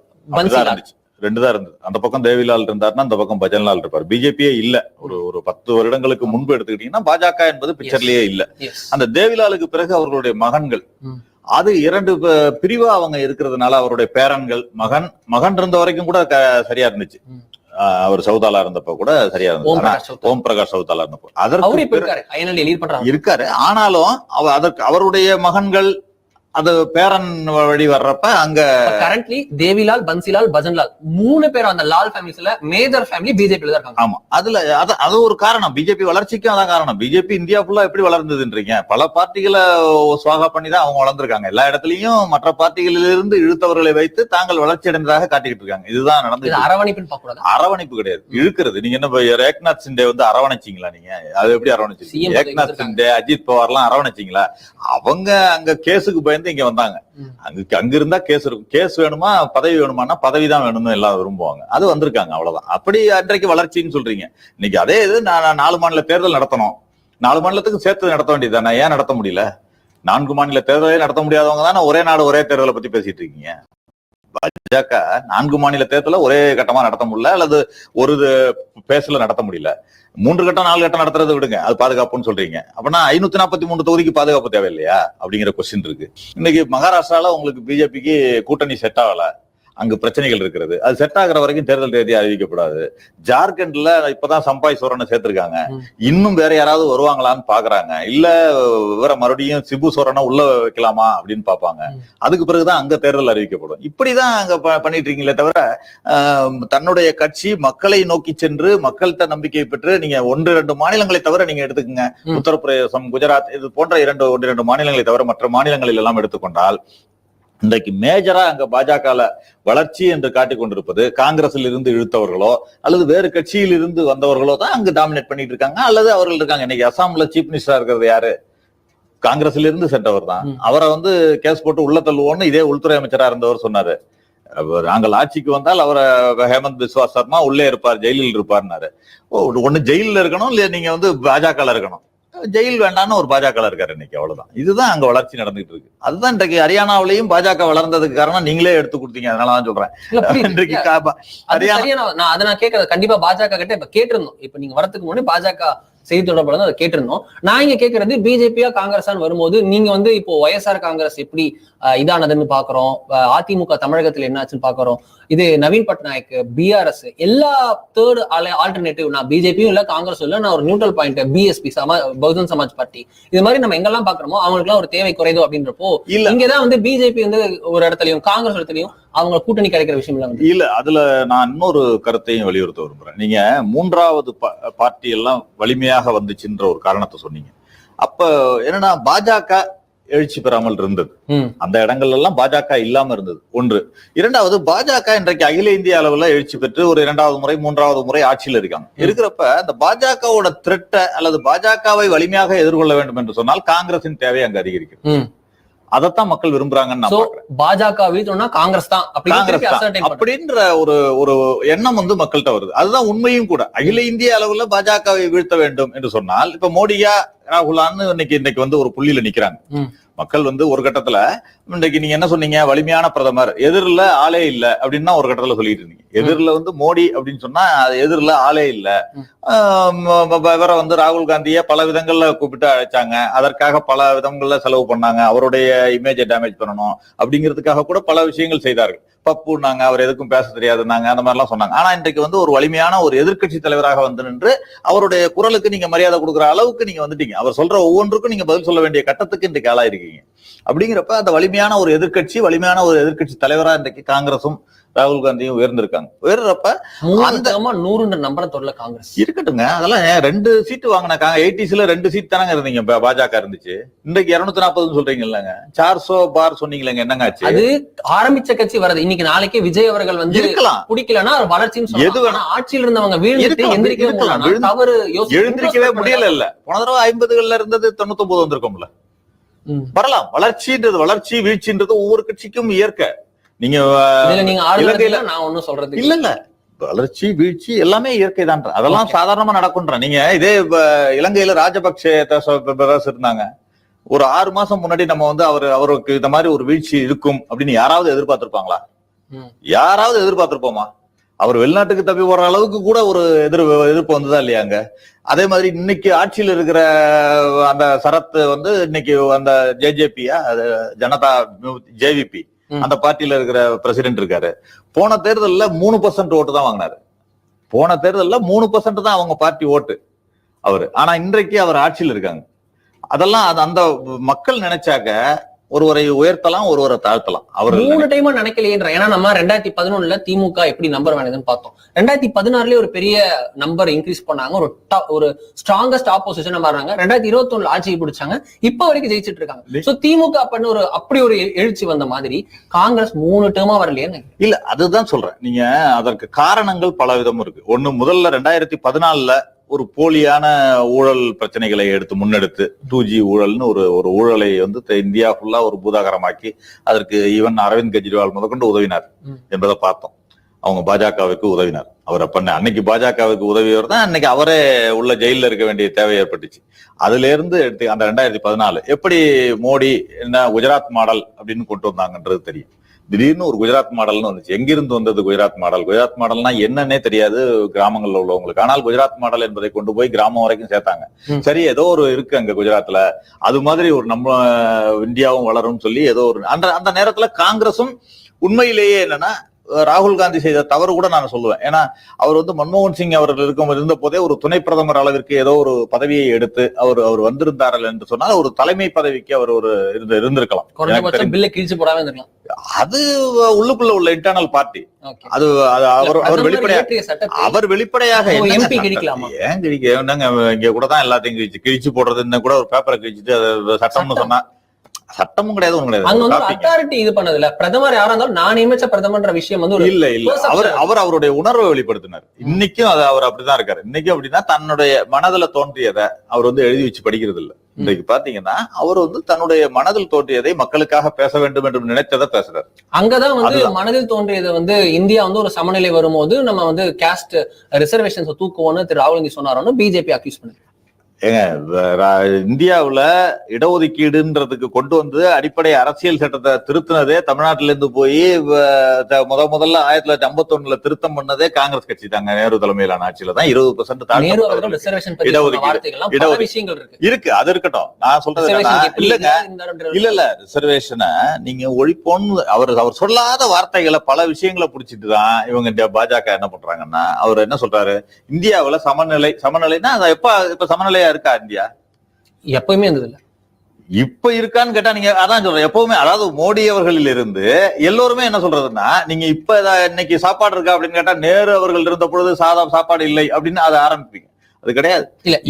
இருந்துச்சு, 2 தான் இருந்தது. அந்த பக்கம் தேவிலால் இருந்தாருன்னா அந்த பக்கம் பஜன்லால் இருப்பார். பிஜேபியே இல்ல. ஒரு 10 வருடங்களுக்கு முன்பு எடுத்துக்கிட்டீங்கன்னா பாஜக என்பது பிக்சர்லயே இல்ல. அந்த தேவிலாலுக்கு பிறகு அவர்களுடைய மகன்கள், அது 2 பிரிவா அவங்க இருக்கிறதுனால அவருடைய பேரன்கள், மகன் இருந்த வரைக்கும் கூட சரியா இருந்துச்சு. அவர் சவுதாலா இருந்தப்ப கூட சரியா இருந்தது. ஓம் பிரகாஷ் சவுதாலா இருந்தப்போ அதற்கு இருக்காரு. ஆனாலும் அதற்கு அவருடைய மகன்கள் அது பேரன் வழி வர்றப்ப அங்க கரண்ட்லி தேவிலால், பன்சிலால், பஜன்லால் 3 பேரும் அந்த லால் ஃபேமிலிஸ்ல மேஜர் ஃபேமிலி பிஜேபில தான் இருக்காங்க. ஆமா, அது ஒரு காரணம். பிஜேபி வளர்ச்சிக்கும் அதான் காரணம். பிஜேபி இந்தியா ஃபுல்லா எப்படி வளர்ந்ததுன்றீங்க? பல பார்ட்டிகளை சுவாகா பண்ணி தான் அவங்க வளர்ந்துருக்காங்க. எல்லா இடத்துலயும் மற்ற பார்ட்டிகளிலிருந்து இழுத்தவர்களை வைத்து தாங்கள் வளர்ச்சி அடைந்ததாக காட்டிக்கிட்டு இருக்காங்க. இதுதான் நடந்தது. அரவணைப்புன்னு பார்க்க கூடாது. அரவணைப்பு கிடையாது, இழுக்கிறது. நீங்க என்ன ஏக்நாத் சிண்டே வந்து அரவணைச்சிங்களா? நீங்க அது எப்படி அரவணைச்சீங்க? ஏக்நாத் சிண்டே, அஜித் பவார் எல்லாம் அரவணைச்சிங்களா? அவங்க அங்க கேஸுக்கு பயந்து இங்க வந்தாங்க. அங்க இருந்தா கேஸ் இருக்கும். கேஸ் வேணுமா, பதவி வேணுமானா பதவிதான் வேணும்னு எல்லாம் விரும்புவாங்க. அது வந்திருக்காங்க, அவ்வளவுதான். அப்படி அன்றைக்கு வளர்ச்சின்னு சொல்றீங்க. இன்னைக்கு அதே இது 4 மாநில தேர்தல் நடத்தணும், 4 மாநிலத்துக்கு சேர்த்து நடத்த வேண்டியதுதானே? ஏன் நடத்த முடியல? 4 மாநில தேர்தலே நடத்த முடியாதவங்க தானே ஒரே நாடு ஒரே தேர்தலை பத்தி பேசிட்டு இருக்கீங்க. பாஜக 4 மாநில தேர்தலை ஒரே கட்டமா நடத்த முடியல, அல்லது ஒரு பேஸ்ல நடத்த முடியல. 3 கட்டம் 4 கட்டம் நடத்துறதை விடுங்க, அது பாதுகாப்புன்னு சொல்றீங்க. அப்படின்னா 543 தொகுதிக்கு பாதுகாப்பு தேவையில்லையா அப்படிங்கிற கொஸ்டின் இருக்கு. இன்னைக்கு மகாராஷ்டிரால உங்களுக்கு பிஜேபிக்கு கூட்டணி செட் ஆகல, அங்கு பிரச்சனைகள் இருக்கிறது. அது செட் ஆகிற வரைக்கும் தேர்தல் தேதி அறிவிக்கப்படாது. ஜார்க்கண்ட்ல இப்பதான் சம்பாய் சோரனை சேர்த்திருக்காங்க, இன்னும் வேற யாராவது வருவாங்களான்னு பாக்குறாங்க. இல்ல வேற மறுபடியும் சிபு சோரனை உள்ள வைக்கலாமா அப்படின்னு பாப்பாங்க. அதுக்கு பிறகுதான் அங்க தேர்தல் அறிவிக்கப்படும். இப்படிதான் அங்க பண்ணிட்டு இருக்கீங்களே தவிர தன்னுடைய கட்சி மக்களை நோக்கி சென்று மக்கள்கிட்ட நம்பிக்கை பெற்று நீங்க 1-2 மாநிலங்களை தவிர நீங்க எடுத்துக்கங்க, உத்தரப்பிரதேசம், குஜராத் இது போன்ற 1-2 மாநிலங்களை தவிர மற்ற மாநிலங்களில் எல்லாம் எடுத்துக்கொண்டால் இன்றைக்கு மேஜரா அங்க பாஜக வளர்ச்சி என்று காட்டிக் கொண்டிருப்பது காங்கிரஸில் இருந்து இழுத்தவர்களோ அல்லது வேறு கட்சியில் இருந்து வந்தவர்களோ தான் அங்கு டாமினேட் பண்ணிட்டு இருக்காங்க, அல்லது அவர்கள் இருக்காங்க. இன்னைக்கு அசாம்ல சீஃப் மினிஸ்டரா இருக்கிறது யாரு? காங்கிரஸ்ல இருந்து சென்றவர் தான். அவரை கேஸ் போட்டு உள்ள தள்ளுவோன்னு இதே உள்துறை அமைச்சரா இருந்தவர் சொன்னாரு. நாங்கள் ஆட்சிக்கு வந்தால் அவரை ஹேமந்த் பிஸ்வா சர்மா உள்ளே இருப்பார், ஜெயிலில் இருப்பார்னாரு. ஒண்ணு ஜெயிலில் இருக்கணும், இல்ல நீங்க பாஜக இருக்கணும். ஜெயில் வேண்டான்னு ஒரு பாஜக இருக்காரு இன்னைக்கு, அவ்வளவுதான். இதுதான் அங்க வளர்ச்சி நடந்துட்டு இருக்கு. அதுதான் இன்றைக்கு ஹரியானாவிலையும் பாஜக வளர்ந்ததுக்கு காரணம் நீங்களே எடுத்து கொடுத்தீங்க. அதனாலதான் சொல்றேன் இன்றைக்கு நான் கேட்கறது கண்டிப்பா பாஜக கிட்ட இப்ப கேட்டிருந்தோம். இப்ப நீங்க வரதுக்கு முன்னாடி பாஜக செய்தி தொடர்பாளர் அதை கேட்டிருந்தோம். நான் இங்க கேட்கறது பிஜேபியா காங்கிரஸான்னு வரும்போது நீங்க இப்போ ஒய்எஸ்ஆர் காங்கிரஸ் எப்படி இதானதுன்னு பாக்குறோம், அதிமுக தமிழகத்துல என்னாச்சுன்னு பாக்குறோம், இது நவீன் பட்நாயக், பிஆர்எஸ் எல்லா தேர்ட் ஆல்டர்னேட்டிவ், நான் பிஜேபியும் இல்ல காங்கிரஸும் இல்ல, நான் ஒரு neutral point BSP Bahujan Samaj party, இது மாதிரி நம்ம எங்கெல்லாம் பாக்குறோமோ அவங்களுக்கு எல்லாம் ஒரு தேவை குறைதோ அப்படின்றப்போ இங்கதான் பிஜேபி ஒரு இடத்துலயும் காங்கிரஸ் இடத்துலயும் அவங்க கூட்டணி கிடைக்கிற விஷயம் இல்ல. அதுல நான் இன்னொரு கருத்தையும் வலியுறுத்த விரும்புறேன். நீங்க 3வது பார்ட்டி எல்லாம் வலிமையாக வந்துச்சுன்ற ஒரு காரணத்தை சொன்னீங்க. அப்ப என்னன்னா பாஜக எழுச்சி பெறாமல் இருந்தது, அந்த இடங்கள் எல்லாம் பாஜக இல்லாம இருந்தது. 1. 2வது பாஜக இன்றைக்கு அகில இந்திய அளவுல எழுச்சி பெற்று ஒரு 2வது முறை 3வது முறை ஆட்சியில் இருக்காங்க. இருக்கிறப்ப இந்த பாஜகவோட த்ரெட்டை அல்லது பாஜகவை வலிமையாக எதிர்கொள்ள வேண்டும் என்று சொன்னால் காங்கிரசின் தேவை அங்கு அதிகரிக்கும். அதைத்தான் மக்கள் விரும்புறாங்கன்னு நான் பாக்குறேன். பாஜக வீழ்த்தோம்னா காங்கிரஸ் தான் அப்படின்ற ஒரு எண்ணம் மக்கள்கிட்ட வருது. அதுதான் உண்மையும் கூட. அகில இந்திய அளவுல பாஜகவை வீழ்த்த வேண்டும் என்று சொன்னால் இப்ப மோடியா ராகுலான்னு இன்னைக்கு ஒரு புள்ளியில நிக்கிறாங்க. மக்கள் ஒரு கட்டத்துல இன்னைக்கு நீங்க என்ன சொன்னீங்க, வலிமையான பிரதமர், எதிரில ஆளே இல்ல அப்படின்னு ஒரு கட்டத்துல சொல்லிட்டு இருந்தீங்க. எதிரில மோடி அப்படின்னு சொன்னா எதிரில ஆளே இல்ல. இவரை ராகுல் காந்திய பல விதங்கள்ல கூப்பிட்டு அழைச்சாங்க, அதற்காக பல விதங்கள்ல செலவு பண்ணாங்க, அவருடைய இமேஜை டேமேஜ் பண்ணணும் அப்படிங்கிறதுக்காக கூட பல விஷயங்கள் செய்தார்கள். பப்புனாங்க, அவர் எதுக்கும் பேச தெரியாதுன்னாங்க, அந்த மாதிரி எல்லாம் சொன்னாங்க. ஆனா இன்றைக்கு ஒரு வலிமையான ஒரு எதிர்கட்சி தலைவராக நின்று அவருடைய குரலுக்கு நீங்க மரியாதை கொடுக்குற அளவுக்கு நீங்க வந்துட்டீங்க. அவர் சொல்ற ஒவ்வொன்றுக்கும் நீங்க பதில் சொல்ல வேண்டிய கட்டத்துக்கு இன்றைக்கு ஆளாயிருக்கீங்க. அப்படிங்கிறப்ப அந்த வலிமையான ஒரு எதிர்கட்சி தலைவரா இன்றைக்கு காங்கிரசும் ராகுல் காந்தியும் உயர்ந்திருக்காங்க. உயர்றப்ப அந்த 100 நம்பரை தொடல காங்கிரஸ் இருக்கட்டுங்க. அதெல்லாம் 2 சீட்டு வாங்கினாங்க. 80ஸ்ல 2 சீட் தானங்க இருந்தீங்க, பாஜக இருந்துச்சு. இன்றைக்கு 240 சொல்றீங்க இல்லங்க, 400 பார் சொன்னீங்களேங்க, என்னங்க ஆச்சு? அது ஆரம்பிச்ச கட்சி வருது. இன்னைக்கு நாளைக்கே விஜய் அவர்கள் இருக்கலாம், பிடிக்கலன்னா வளர்ச்சின்னு எது வேணா, ஆட்சியில் இருந்தவங்க வீழ்ந்துட்டு எழுந்திருக்கவே முடியல. இல்ல போன தடவை 50கள்ல இருந்தது 99 வந்திருக்கோம்ல. வரலாம். வளர்ச்சி வீழ்ச்சின்றது ஒவ்வொரு கட்சிக்கும் இயற்கை. நீங்க இலங்கையில நான் ஒண்ணும் சொல்றது இல்ல, வளர்ச்சி வீழ்ச்சி எல்லாமே இயற்கை தான். அதெல்லாம் சாதாரணமா நடக்கும்ன்ற. நீங்க இதே இலங்கையில ராஜபக்சே இருந்தாங்க, ஒரு 6 மாசம் முன்னாடி நம்ம அவருக்கு இந்த மாதிரி ஒரு வீழ்ச்சி இருக்கும் அப்படின்னு யாராவது எதிர்பார்த்திருப்பாங்களா? யாராவது எதிர்பார்த்திருப்போமா? அவர் வெளிநாட்டுக்கு தப்பி போற அளவுக்கு கூட ஒரு எதிர்ப்பு வந்ததா இல்லையாங்க? அதே மாதிரி இன்னைக்கு ஆட்சியில் இருக்கிற அந்த சரத் இன்னைக்கு அந்த ஜேஜேபியா ஜனதா ஜேவிபி அந்த பார்ட்டியில இருக்கிற பிரசிடென்ட் இருக்காரு. போன தேர்தல்ல 3% ஓட்டு தான் வாங்கினாரு. போன தேர்தல்ல 3% தான் அவங்க பார்ட்டி ஓட்டு அவரு. ஆனா இன்றைக்கு அவர் ஆட்சியில் இருக்காங்க. அதெல்லாம் அந்த மக்கள் நினைச்சாக்க ஒருவரை உயர்த்தலாம், ஒருவரை தாழ்த்தலாம். அவர் 3 டைமா நினைக்கலையேன்ற. ஏன்னா நம்ம 2011 திமுக எப்படி நம்பர் வேணுதுன்னு பார்த்தோம். 2016 ஒரு பெரிய நம்பர் இன்க்ரீஸ் பண்ணாங்க, ஒரு ஸ்ட்ராங்கஸ்ட் ஆப்போசிஷன் மாறாங்க. 2021 ஆட்சியை பிடிச்சாங்க, இப்ப வரைக்கும் ஜெயிச்சிட்டு இருக்காங்க. சோ திமுக பண்ண அப்படி ஒரு எழுச்சி வந்த மாதிரி காங்கிரஸ் 3 டேர்மா வரலையே. இல்ல, அதுதான் சொல்றேன். நீங்க அதற்கு காரணங்கள் பல விதமும் இருக்கு. ஒண்ணு, முதல்ல 2014 ஒரு போலியான ஊழல் பிரச்சனைகளை முன்னெடுத்து 2G ஊழல்னு ஒரு ஊழலை இந்தியா ஃபுல்லா ஒரு பூதாகரமாக்கி அதற்கு ஈவன் அரவிந்த் கெஜ்ரிவால் முதற்கொண்டு உதவினார் என்பதை பார்த்தோம். அவங்க பாஜகவுக்கு உதவினார். அவர் அன்னைக்கு பாஜகவுக்கு உதவியவர் தான் அன்னைக்கு அவரே உள்ள ஜெயில இருக்க வேண்டிய தேவை ஏற்பட்டுச்சு. அதுல இருந்து எடுத்து அந்த 2014 எப்படி மோடி என்ன குஜராத் மாடல் அப்படின்னு கொண்டு வந்தாங்கன்றது தெரியும். திடீர்னு ஒரு குஜராத் மாடல்னு வந்துச்சு. எங்கிருந்து வந்தது குஜராத் மாடல்? குஜராத் மாடல்னா என்னன்னே தெரியாது கிராமங்கள்ல உள்ளவங்களுக்கு. ஆனால் குஜராத் மாடல் என்பதை கொண்டு போய் கிராமம் வரைக்கும் சேர்த்தாங்க. சரி, ஏதோ ஒரு இருக்கு அங்க குஜராத்ல, அது மாதிரி ஒரு நம்ம இந்தியாவும் வளரும் சொல்லி ஏதோ ஒரு அந்த நேரத்துல காங்கிரசும் உண்மையிலேயே என்னன்னா ராகுல் காந்தி செய்த தவறு கூட நான் சொல்லுவேன். ஏன்னா அவர் மன்மோகன் சிங் அவர்கள் இருந்த போதே ஒரு துணை பிரதமர் அளவிற்கு ஏதோ ஒரு பதவியை எடுத்து அவர் வந்திருந்தார்கள் என்று சொன்னால் ஒரு தலைமை பதவிக்கு அவர் இருந்திருக்கலாம். அது உள்ளுக்குள்ள உள்ள இன்டர்னல் பார்ட்டி. அது அவர் வெளிப்படையாக ஏன் கிழிக்க இங்க கூட தான் எல்லாத்தையும் கிழிச்சு போடுறது கூட ஒரு பேப்பரை கிழிச்சிட்டு சட்டம்னு சொன்னா சட்டமும் கிடையாது, ஒண்ணும் கிடையாது. அத்தாரிட்டி இது பண்ணதுல பிரதமர் யாரா இருந்தாலும் நான் நியமிச்ச பிரதமர்ன்ற விஷயம் இல்ல அவருடைய உணர்வை வெளிப்படுத்தினார். இன்னைக்கும் அவர் அப்படிதான் இருக்காரு. இன்னைக்கும் அப்படின்னா தன்னுடைய மனதுல தோன்றியதை அவர் எழுதி வச்சு படிக்கிறது இல்ல. இன்றைக்கு பாத்தீங்கன்னா அவர் தன்னுடைய மனதில் தோன்றியதை மக்களுக்காக பேச வேண்டும் என்று நினைத்ததை பேசுறாரு. அங்கதான் மனதில் தோன்றியது இந்தியா ஒரு சமநிலை வரும்போது நம்ம காஸ்ட் ரிசர்வேஷன்ஸ் தூக்குவோம்னு திரு ராகுல் காந்தி சொன்னாரோன்னு பிஜேபி அக்யூஸ் பண்ணி இந்தியாவுல இடஒதுக்கீடுன்றதுக்கு கொண்டு வந்து அடிப்படை அரசியல் சட்டத்தை திருத்தினதே தமிழ்நாட்டில இருந்து போய் முதல்ல 1951 திருத்தம் பண்ணதே காங்கிரஸ் கட்சி தாங்க. நேரு தலைமையிலான ஆட்சியில தான் 20% இடஒதுக்கீடு இருக்கு. அது இருக்கட்டும். நான் சொல்றது இல்ல ரிசர்வேஷனை நீங்க ஒழிப்போன்னு அவர் சொல்லாத வார்த்தைகளை பல விஷயங்களை புடிச்சிட்டு தான் இவங்க பாஜக என்ன பண்றாங்கன்னா, அவர் என்ன சொல்றாரு, இந்தியாவுல சமநிலைன்னா எப்ப சமநிலையா இருக்கா இந்தியா? எப்பவுமே இருந்தது இல்ல. இப்ப இருக்கான்னு கேட்டா நீங்க அதான் சொல்றேன். எப்பவுமே, அதாவது மோடி அவர்களில் இருந்து எல்லோருமே என்ன சொல்றதுன்னா, நீங்க இப்ப இன்னைக்கு சாப்பாடு இருக்கா அப்படின்னு கேட்டா நேரு அவர்கள் இருந்த பொழுது சாப்பாடு இல்லை அப்படின்னு அதை ஆரம்பிப்பீங்க. அது கிடையாது.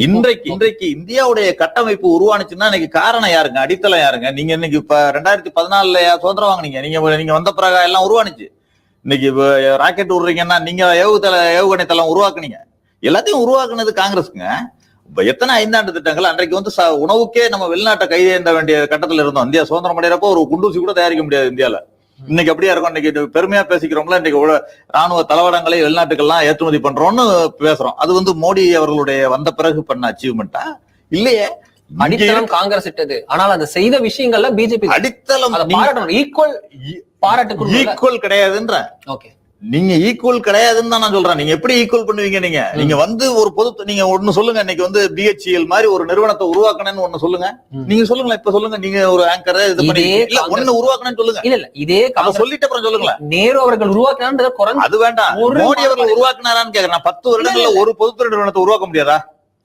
இன்றைக்கு இந்தியாவுடைய கட்டமைப்பு உருவானுச்சுன்னா இன்னைக்கு காரணம் யாருங்க? அடித்தளம் யாருங்க? நீங்க இன்னைக்கு இப்ப 2014 சுதந்திரம் வாங்கினீங்க. நீங்க வந்த பிறகு எல்லாம் உருவானுச்சு. இன்னைக்கு ராக்கெட் விடுறீங்கன்னா நீங்க ஏவுகணை தளம் உருவாக்குனீங்க. எல்லாத்தையும் உருவாக்குனது காங்கிரஸ்ங்க. எத்தனை 5 ஆண்டு திட்டங்கள் அன்றைக்கு உணவுக்கே நம்ம வெளிநாட்டை கைதேந்த வேண்டிய கட்டத்துல இருந்தோம். இந்தியா சுதந்திரம் அடைகிறப்போ ஒரு குண்டூசி கூட தயாரிக்க முடியாது இந்தியால. இன்னைக்கு அப்படியா இருக்கும்? இன்னைக்கு பெருமையா பேசிக்கிறோம்ல, இன்னைக்கு ராணுவ தளவாடங்களை வெளிநாட்டுக்கெல்லாம் ஏற்றுமதி பண்றோம்னு பேசுறோம். அது மோடி அவர்களுடைய வந்த பிறகு பண்ண அச்சீவ்மெண்டா இல்லையே. அடித்தளம் காங்கிரஸ் இட்டது. ஆனால் அந்த செய்த விஷயங்கள்ல பிஜேபி அடித்தளம் ஈக்குவல் கிடையாதுன்ற. ஓகே, நீங்க ஈக்குவல் கிடையாதுன்னு தான் நான் சொல்றேன். நீங்க எப்படி ஈக்குவல் பண்ணுவீங்க? நீங்க ஒரு பொது நீங்க ஒண்ணு சொல்லுங்க. இன்னைக்கு பிஹெச்இஎல் மாதிரி ஒரு நிறுவனத்தை உருவாக்கணும்னு ஒண்ணு சொல்லுங்க. நீங்க சொல்லுங்களேன். இப்ப சொல்லுங்க. நீங்க ஒரு ஆங்கர் இது பண்ணி இல்ல ஒண்ணு உருவாக்கணும்னு சொல்லுங்க. இல்ல இதே சொல்லிட்டு அப்புறம் சொல்லுங்களேன். நேரு அவர்கள் உருவாக்கினார் அது வேண்டாம். மோடி அவர்கள் உருவாக்குனாரான்னு கேக்குறேன். 10 வருடங்கள்ல ஒரு பொதுத்துறை நிறுவனத்தை உருவாக்க முடியாதா?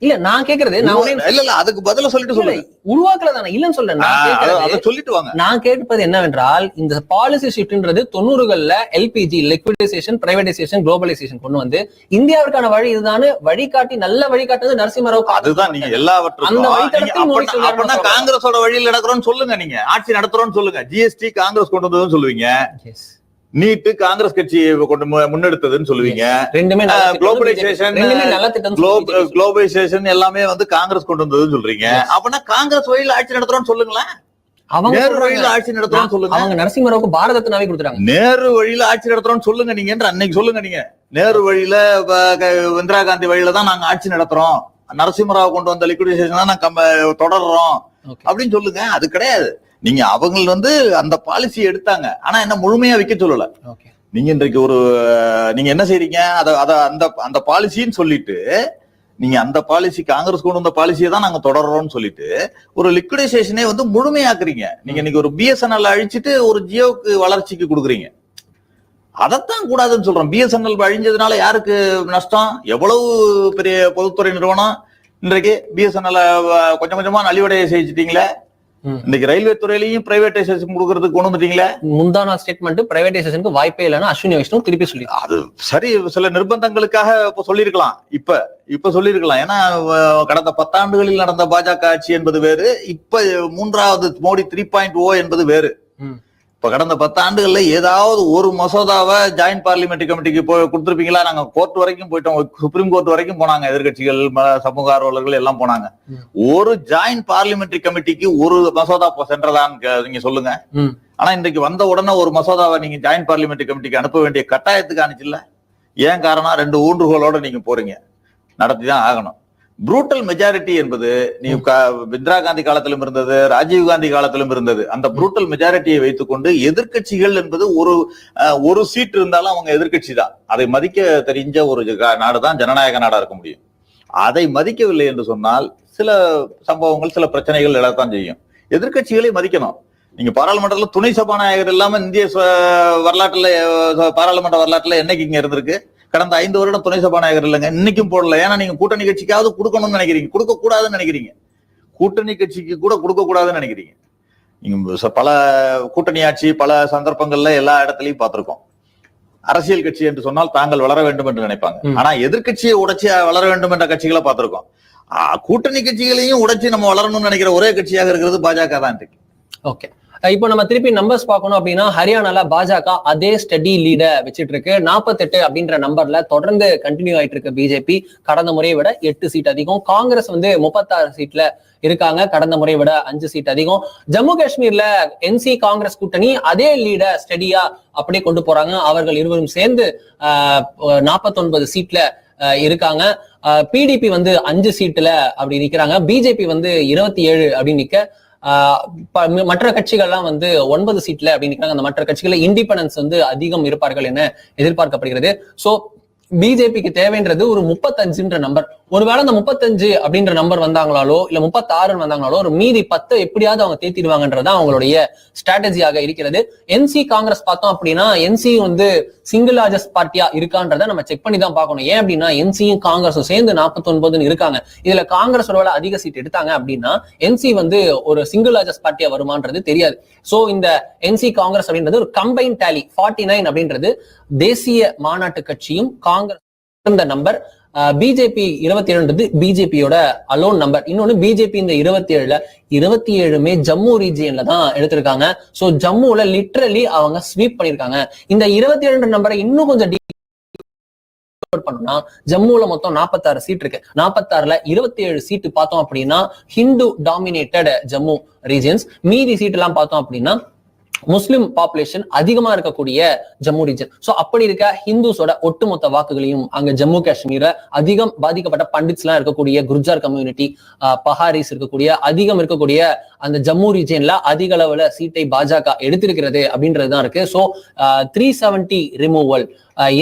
இல்ல நான் கேக்குறது இல்ல அதுக்கு பதில சொல்லிட்டு சொல்லுங்க. உருவாக்கல தானே இல்லன்னு சொல்றேன். சொல்லிட்டு வாங்க. நான் கேட்பது என்னவென்றால், இந்த பாலிசி ஷிஃப்ட்ன்றது 90களில் எல்பிஜி லிக்விடைசேஷன், பிரைவேடைசேஷன், குளோபலைசேஷன் கொண்டு வந்து இந்தியாவிற்கான வழி இதுதான் வழிகாட்டி நல்ல வழிகாட்டுறது நரசிம்மராவ். அதுதான் நீங்க எல்லாவற்றும் காங்கிரஸோட வழியில் நடக்கிறோம்னு சொல்லுங்க. நீங்க ஆட்சி நடத்துறோம்னு சொல்லுங்க. ஜிஎஸ்டி காங்கிரஸ் கொண்டு வந்ததுன்னு சொல்லுவீங்க. நீட்டு காங்கிரஸ் கட்சி கொண்டு முன்னெடுத்ததுன்னு சொல்லுவீங்க. குளோபலைசேஷன் எல்லாமே காங்கிரஸ் கொண்டு வந்ததுன்னு சொல்றீங்க. அப்படின்னா காங்கிரஸ் வழியில் ஆட்சி நடத்துறோம்னு சொல்லுங்களேன். நேரு வழியில ஆட்சி நடத்துறோம்னு சொல்லுங்க. அவங்க நரசிம்மராவுக்கு பாரதத்தினாவே கொடுத்துறாங்க. நேரு வழியில ஆட்சி நடத்துறோம்னு சொல்லுங்க. நீங்க அன்னைக்கு சொல்லுங்க. நீங்க நேரு வழியில இந்திரா காந்தி வழியில தான் நாங்க ஆட்சி நடத்துறோம், நரசிம்மராவ் கொண்டு வந்த லிக்விடேஷன் தான் நாங்க தொடர்றோம் அப்படின்னு சொல்லுங்க. அது கிடையாது. நீங்க அவங்க அந்த பாலிசி எடுத்தாங்க. ஆனா என்ன முழுமையா வைக்க சொல்லல. நீங்க இன்றைக்கு நீங்க என்ன செய்றீங்க? அந்த பாலிசின்னு சொல்லிட்டு நீங்க அந்த பாலிசி காங்கிரஸ் கொண்டு வந்த பாலிசியை தான் நாங்க தொடர்றோம்னு சொல்லிட்டு ஒரு லிக்விடேஷனே முழுமையாக்குறீங்க. நீங்க இன்னைக்கு ஒரு பிஎஸ்என்எல் அழிச்சிட்டு ஒரு ஜியோக்கு வளர்ச்சிக்கு கொடுக்குறீங்க. அதைத்தான் கூடாதுன்னு சொல்றோம். பிஎஸ்என்எல் அழிஞ்சதுனால யாருக்கு நஷ்டம்? எவ்வளவு பெரிய பொதுத்துறை நிறுவனம் இன்றைக்கு பிஎஸ்என்எல் கொஞ்சம் கொஞ்சமா நலிவடைய செஞ்சுட்டீங்களே. இன்னைக்கு ரயில்வே துறையிலையும் பிரைவேடைசேஷன் கொடுக்கறதுக்கு கொண்டு வந்துட்டீங்களே. முந்தான ஸ்டேட்மெண்ட் பிரைவேடைசேஷனுக்கு வாய்ப்பே இல்லைன்னு அஸ்வினி வைஷ்ணவ் திருப்பி சொல்லி, அது சரி, சில நிர்பந்தங்களுக்காக இப்ப சொல்லியிருக்கலாம். இப்ப சொல்லியிருக்கலாம். ஏன்னா கடந்த 10 ஆண்டுகளில் நடந்த பாஜக ஆட்சி என்பது வேறு, இப்ப 3வது மோடி 3.0 என்பது வேறு. இப்ப கடந்த 10 ஆண்டுகள்ல ஏதாவது ஒரு மசோதாவை ஜாயிண்ட் பார்லிமெண்டரி கமிட்டிக்கு கொடுத்துருப்பீங்களா? நாங்க கோர்ட் வரைக்கும் போயிட்டோம். சுப்ரீம் கோர்ட் வரைக்கும் போனாங்க. எதிர்கட்சிகள், சமூக ஆர்வலர்கள் எல்லாம் போனாங்க. ஒரு ஜாயிண்ட் பார்லிமெண்டரி கமிட்டிக்கு ஒரு மசோதா சென்றதான்னு நீங்க சொல்லுங்க. ஆனா இன்றைக்கு வந்த உடனே ஒரு மசோதாவை நீங்க ஜாயின்ட் பார்லிமெண்ட் கமிட்டிக்கு அனுப்ப வேண்டிய கட்டாயத்துக்கு அனுப்பிச்சுல. ஏன் காரணம்? 2 ஊன்றுகோலோட நீங்க போறீங்க, நடத்திதான் ஆகணும். புரூட்டல் மெஜாரிட்டி என்பது இந்திரா காந்தி காலத்திலும் இருந்தது, ராஜீவ் காந்தி காலத்திலும் இருந்தது. அந்த புரூட்டல் மெஜாரிட்டியை வைத்துக்கொண்டு எதிர்கட்சிகள் என்பது ஒரு சீட் இருந்தாலும் அவங்க எதிர்கட்சி தான். அதை மதிக்க தெரிஞ்ச ஒரு நாடுதான் ஜனநாயக நாடா இருக்க முடியும். அதை மதிக்கவில்லை என்று சொன்னால் சில சம்பவங்கள், சில பிரச்சனைகள் எழத்தான் செய்யும். எதிர்கட்சிகளை மதிக்கணும். நீங்க பாராளுமன்றத்தில் துணை சபாநாயகர் இல்லாம இந்திய வரலாற்றுல, பாராளுமன்ற வரலாற்றுல என்னைக்கு இங்க இருந்திருக்கு? கடந்த 5 வருடம் துணை சபாநாயகர் இல்லைங்க, இன்னைக்கும் போடல. ஏன்னா நீங்க கூட்டணி கட்சிக்காவது கொடுக்கணும்னு நினைக்கிறீங்க, கொடுக்க கூடாதுன்னு நினைக்கிறீங்க. கூட்டணி கட்சிக்கு கூட கொடுக்க கூடாதுன்னு நினைக்கிறீங்க. நீங்க பல கூட்டணி ஆட்சி பல சந்தர்ப்பங்கள்ல எல்லா இடத்துலயும் பார்த்திருக்கோம். அரசியல் கட்சி என்று சொன்னால் தாங்கள் வளர வேண்டும் என்று நினைப்பாங்க. ஆனா எதிர்கட்சியை உடைச்சி வளர வேண்டும் என்ற கட்சிகளை பார்த்திருக்கோம். கூட்டணி கட்சிகளையும் உடைச்சி நம்ம வளரணும்னு நினைக்கிற ஒரே கட்சியாக இருக்கிறது பாஜக தான் இருக்கு. ஓகே, இப்போ நம்ம திருப்பி நம்பர்ஸ் பார்க்கணும் அப்படின்னா, ஹரியானால பாஜக அதே ஸ்டடி லீட வச்சிட்டு இருக்கு. 48 அப்படின்ற நம்பர்ல தொடர்ந்து கண்டினியூ ஆயிட்டு இருக்கு பிஜேபி. கடந்த முறையை விட 8 சீட் அதிகம். காங்கிரஸ் 36 சீட்ல இருக்காங்க, கடந்த முறையை விட 5 சீட் அதிகம். ஜம்மு காஷ்மீர்ல என்சி காங்கிரஸ் கூட்டணி அதே லீட ஸ்டடியா அப்படியே கொண்டு போறாங்க. அவர்கள் இருவரும் சேர்ந்து 49 சீட்ல இருக்காங்க. பிடிபி 5 சீட்ல அப்படி நிக்கிறாங்க. பிஜேபி 27 அப்படின்னு நிக்க, மற்ற கட்சிகள்லாம் 9 சீட்ல அப்படின்னு அந்த மற்ற கட்சிகள் இண்டிபெண்டன்ஸ் அதிகம் இருப்பார்கள் என எதிர்பார்க்கப்படுகிறது. சோ பிஜேபிக்கு தேவைன்றது ஒரு 35 நம்பர். ஒருவேளை அந்த 35 அப்படின்ற நம்பர் வந்தாங்களாலோ இல்ல 36 வந்தாங்களாலோ ஒரு மீதி 10 எப்படியாவது அவங்க தேத்திடுவாங்கன்றது அவங்களுடைய ஸ்ட்ராட்டஜியாக இருக்கிறது. என்சி காங்கிரஸ் பார்த்தோம் அப்படின்னா, என்சி சிங்கிள் லார்ஜஸ்ட் பார்ட்டியா இருக்கான்றதை நம்ம செக் பண்ணி தான் பார்க்கணும். ஏன் அப்படின்னா என்சியும் காங்கிரஸும் சேர்ந்து 49 இருக்காங்க. இதுல காங்கிரஸ் ஒருவேளை அதிக சீட் எடுத்தாங்க அப்படின்னா என்சி ஒரு சிங்கிள் லார்ஜஸ்ட் பார்ட்டியா வருமானது தெரியாது. சோ இந்த என்சி காங்கிரஸ் அப்படின்றது ஒரு கம்பைன் டேலி 49 அப்படின்றது தேசிய மாநாட்டு கட்சியும் காங்கிரஸ் இந்த நம்பர். பிஜேபி 27 பிஜேபியோட அலோன் நம்பர். இன்னொன்னு பிஜேபி இந்த 27மே ஜம்மு ரீஜியன்ல தான் எடுத்திருக்காங்க. சோ ஜம்முல லிட்டரலி அவங்க ஸ்வீப் பண்ணிருக்காங்க. இந்த 27 நம்பரை இன்னும் கொஞ்சம் பண்ணா ஜம்முல மொத்தம் 46 சீட் இருக்கு. 46ல 27 சீட்டு பார்த்தோம் அப்படின்னா ஹிந்து டாமினேட்டட் ஜம்மு ரீஜியன்ஸ். மீதி சீட் எல்லாம் பார்த்தோம் அப்படின்னா முஸ்லிம் பாப்புலேஷன் அதிகமா இருக்கக்கூடிய ஜம்மு ரீஜன். சோ அப்படி இருக்க ஹிந்துஸோட ஒட்டுமொத்த வாக்குகளையும் அங்க ஜம்மு காஷ்மீர அதிகம் பாதிக்கப்பட்ட பண்டிட்ஸ் எல்லாம் இருக்கக்கூடிய குர்ஜார் கம்யூனிட்டி, பஹாரிஸ் இருக்கக்கூடிய அதிகம் இருக்கக்கூடிய அந்த ஜம்மு ரீஜன்ல அதிக அளவுல சீட்டை பாஜக எடுத்திருக்கிறது அப்படின்றதுதான் இருக்கு. சோ 370 ரிமூவல்,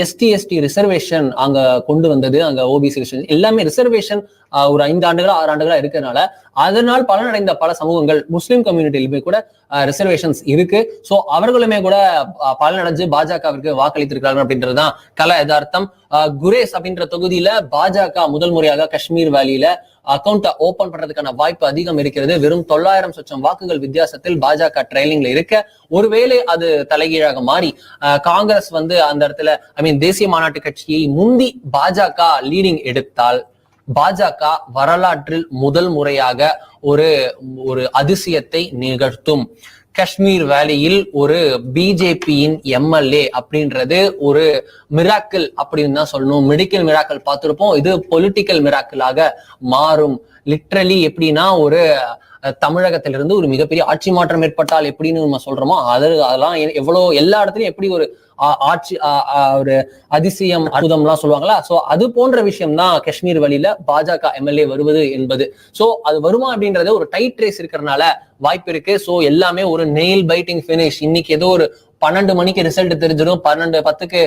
எஸ்டி ரிசர்வேஷன் அங்க கொண்டு வந்தது, அங்க ஓபிசி எல்லாமே ரிசர்வேஷன் ஒரு 5 ஆண்டுகளா 6 ஆண்டுகளா இருக்கிறதுனால அதனால் பலனடைந்த பல சமூகங்கள் முஸ்லிம் கம்யூனிட்டிலுமே கூட ரிசர்வேஷன்ஸ் இருக்கு. சோ அவர்களுமே கூட பலனடைஞ்சு பாஜகவிற்கு வாக்களித்திருக்கிறார்கள் அப்படின்றதுதான் கல யதார்த்தம். குரேஸ் அப்படின்ற தொகுதியில பாஜக முதல் முறையாக காஷ்மீர் வேலியில அக்கௌண்ட் ஓபன் பண்றதுக்கான வாய்ப்பு அதிகம் இருக்கிறது. வெறும் 900 சொச்சம் வாக்குகள் வித்தியாசத்தில் பாஜக ட்ரைலிங்ல இருக்க, ஒருவேளை அது தலைகீழாக மாறி காங்கிரஸ் அந்த இடத்துல தேசிய மாநாட்டு கட்சியை முந்தி பாஜக லீடிங் எடுத்தால் பாஜக வரலாற்றில் முதல் முறையாக ஒரு அதிசயத்தை நிகழ்த்தும். காஷ்மீர் வேலியில் ஒரு பிஜேபியின் எம்எல்ஏ அப்படின்றது ஒரு மிராக்கிள் அப்படின்னு தான் சொல்லணும். மெடிக்கல் மிராக்கிள் பார்த்திருப்போம், இது பொலிட்டிக்கல் மிராக்கிளாக மாறும். லிட்ரலி எப்படின்னா ஒரு தமிழகத்திலிருந்து ஒரு மிகப்பெரிய ஆட்சி மாற்றம் ஏற்பட்டால் எப்படின்னு நம்ம சொல்றோமோ அதெல்லாம் எவ்வளவு எல்லா இடத்துலயும் எப்படி ஒரு ஆட்சி ஒரு அதிசயம் அற்புதம் எல்லாம் சொல்லுவாங்களா, சோ அது போன்ற விஷயம் தான் காஷ்மீர் வழியில பாஜக எம்எல்ஏ வருவது என்பது. சோ அது வருமா அப்படின்றது ஒரு டைட் ரேஸ் இருக்கிறதுனால வாய்ப்பு இருக்கு. சோ எல்லாமே ஒரு நெயில் பைட்டிங் பினிஷ். இன்னைக்கு ஏதோ ஒரு 12 மணிக்கு ரிசல்ட் தெரிஞ்சிடும், 12:10க்கு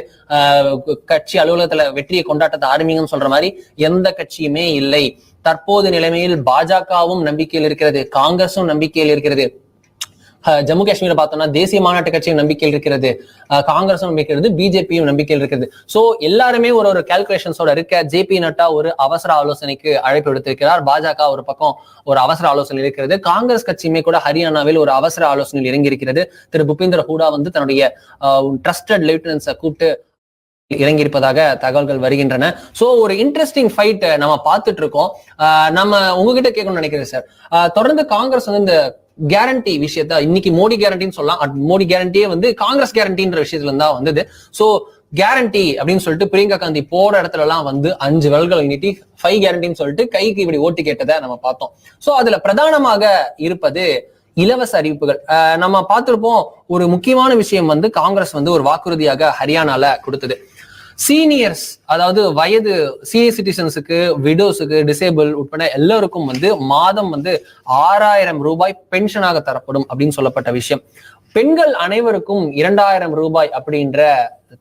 கட்சி அலுவலகத்துல வெற்றியை கொண்டாட்டத்தை ஆரம்பிங்கன்னு சொல்ற மாதிரி எந்த கட்சியுமே இல்லை. தற்போது நிலைமையில் பாஜகவும் நம்பிக்கையில் இருக்கிறது, காங்கிரஸும் நம்பிக்கையில் இருக்கிறது. ஜம்மு காஷ்மீரை பார்த்தோம்னா தேசிய மாநாட்டு கட்சியும் நம்பிக்கையில் இருக்கிறது, காங்கிரஸும் நம்பிக்கிறது, பிஜேபியும் நம்பிக்கையில் இருக்கிறது. சோ எல்லாருமே ஒரு கால்குலேஷன்ஸோட இருக்க. ஜேபி நட்டா ஒரு அவசர ஆலோசனைக்கு அழைப்பு விடுத்திருக்கிறார். பாஜக ஒரு பக்கம் ஒரு அவசர ஆலோசனை இருக்கிறது. காங்கிரஸ் கட்சியுமே கூட ஹரியானாவில் ஒரு அவசர ஆலோசனையில் இறங்கி இருக்கிறது. திரு பூபேந்தர் ஹூடா தன்னுடைய ட்ரஸ்டட் லெப்டினன்ட்ஸை கூப்பிட்டு இறங்கியிருப்பதாக தகவல்கள் வருகின்றன. சோ ஒரு இன்ட்ரெஸ்டிங் ஃபைட் நம்ம பார்த்துட்டு இருக்கோம். நம்ம உங்ககிட்ட கேட்கணும்னு நினைக்கிறேன் சார், தொடர்ந்து காங்கிரஸ் இந்த கேரண்டி விஷயத்த இன்னைக்கு மோடி கேரண்டின்னு சொல்லலாம். மோடி கேரண்டியே காங்கிரஸ் கேரண்டின்ற விஷயத்துல இருந்தா வந்தது. சோ கேரண்டி அப்படின்னு சொல்லிட்டு பிரியங்கா காந்தி போற இடத்துல எல்லாம் 5 விரல்களை நீட்டி 5 கேரண்டின்னு சொல்லிட்டு கைக்கு இப்படி ஓட்டு கேட்டதை நம்ம பார்த்தோம். சோ அதுல பிரதானமாக இருப்பது இலவச அறிவிப்புகள் நம்ம பார்த்திருப்போம். ஒரு முக்கியமான விஷயம் வந்து காங்கிரஸ் வந்து ஒரு வாக்குறுதியாக ஹரியானால கொடுத்தது. சீனியர்ஸ், அதாவது வயது சிஏ சிட்டிசன்ஸுக்கு, விடோஸுக்கு, டிசேபிள் உட்பட எல்லாருக்கும் வந்து மாதம் வந்து 6000 ரூபாய் பென்ஷனாக தரப்படும் அப்படின்னு சொல்லப்பட்ட விஷயம். பெண்கள் அனைவருக்கும் 2000 ரூபாய் அப்படின்ற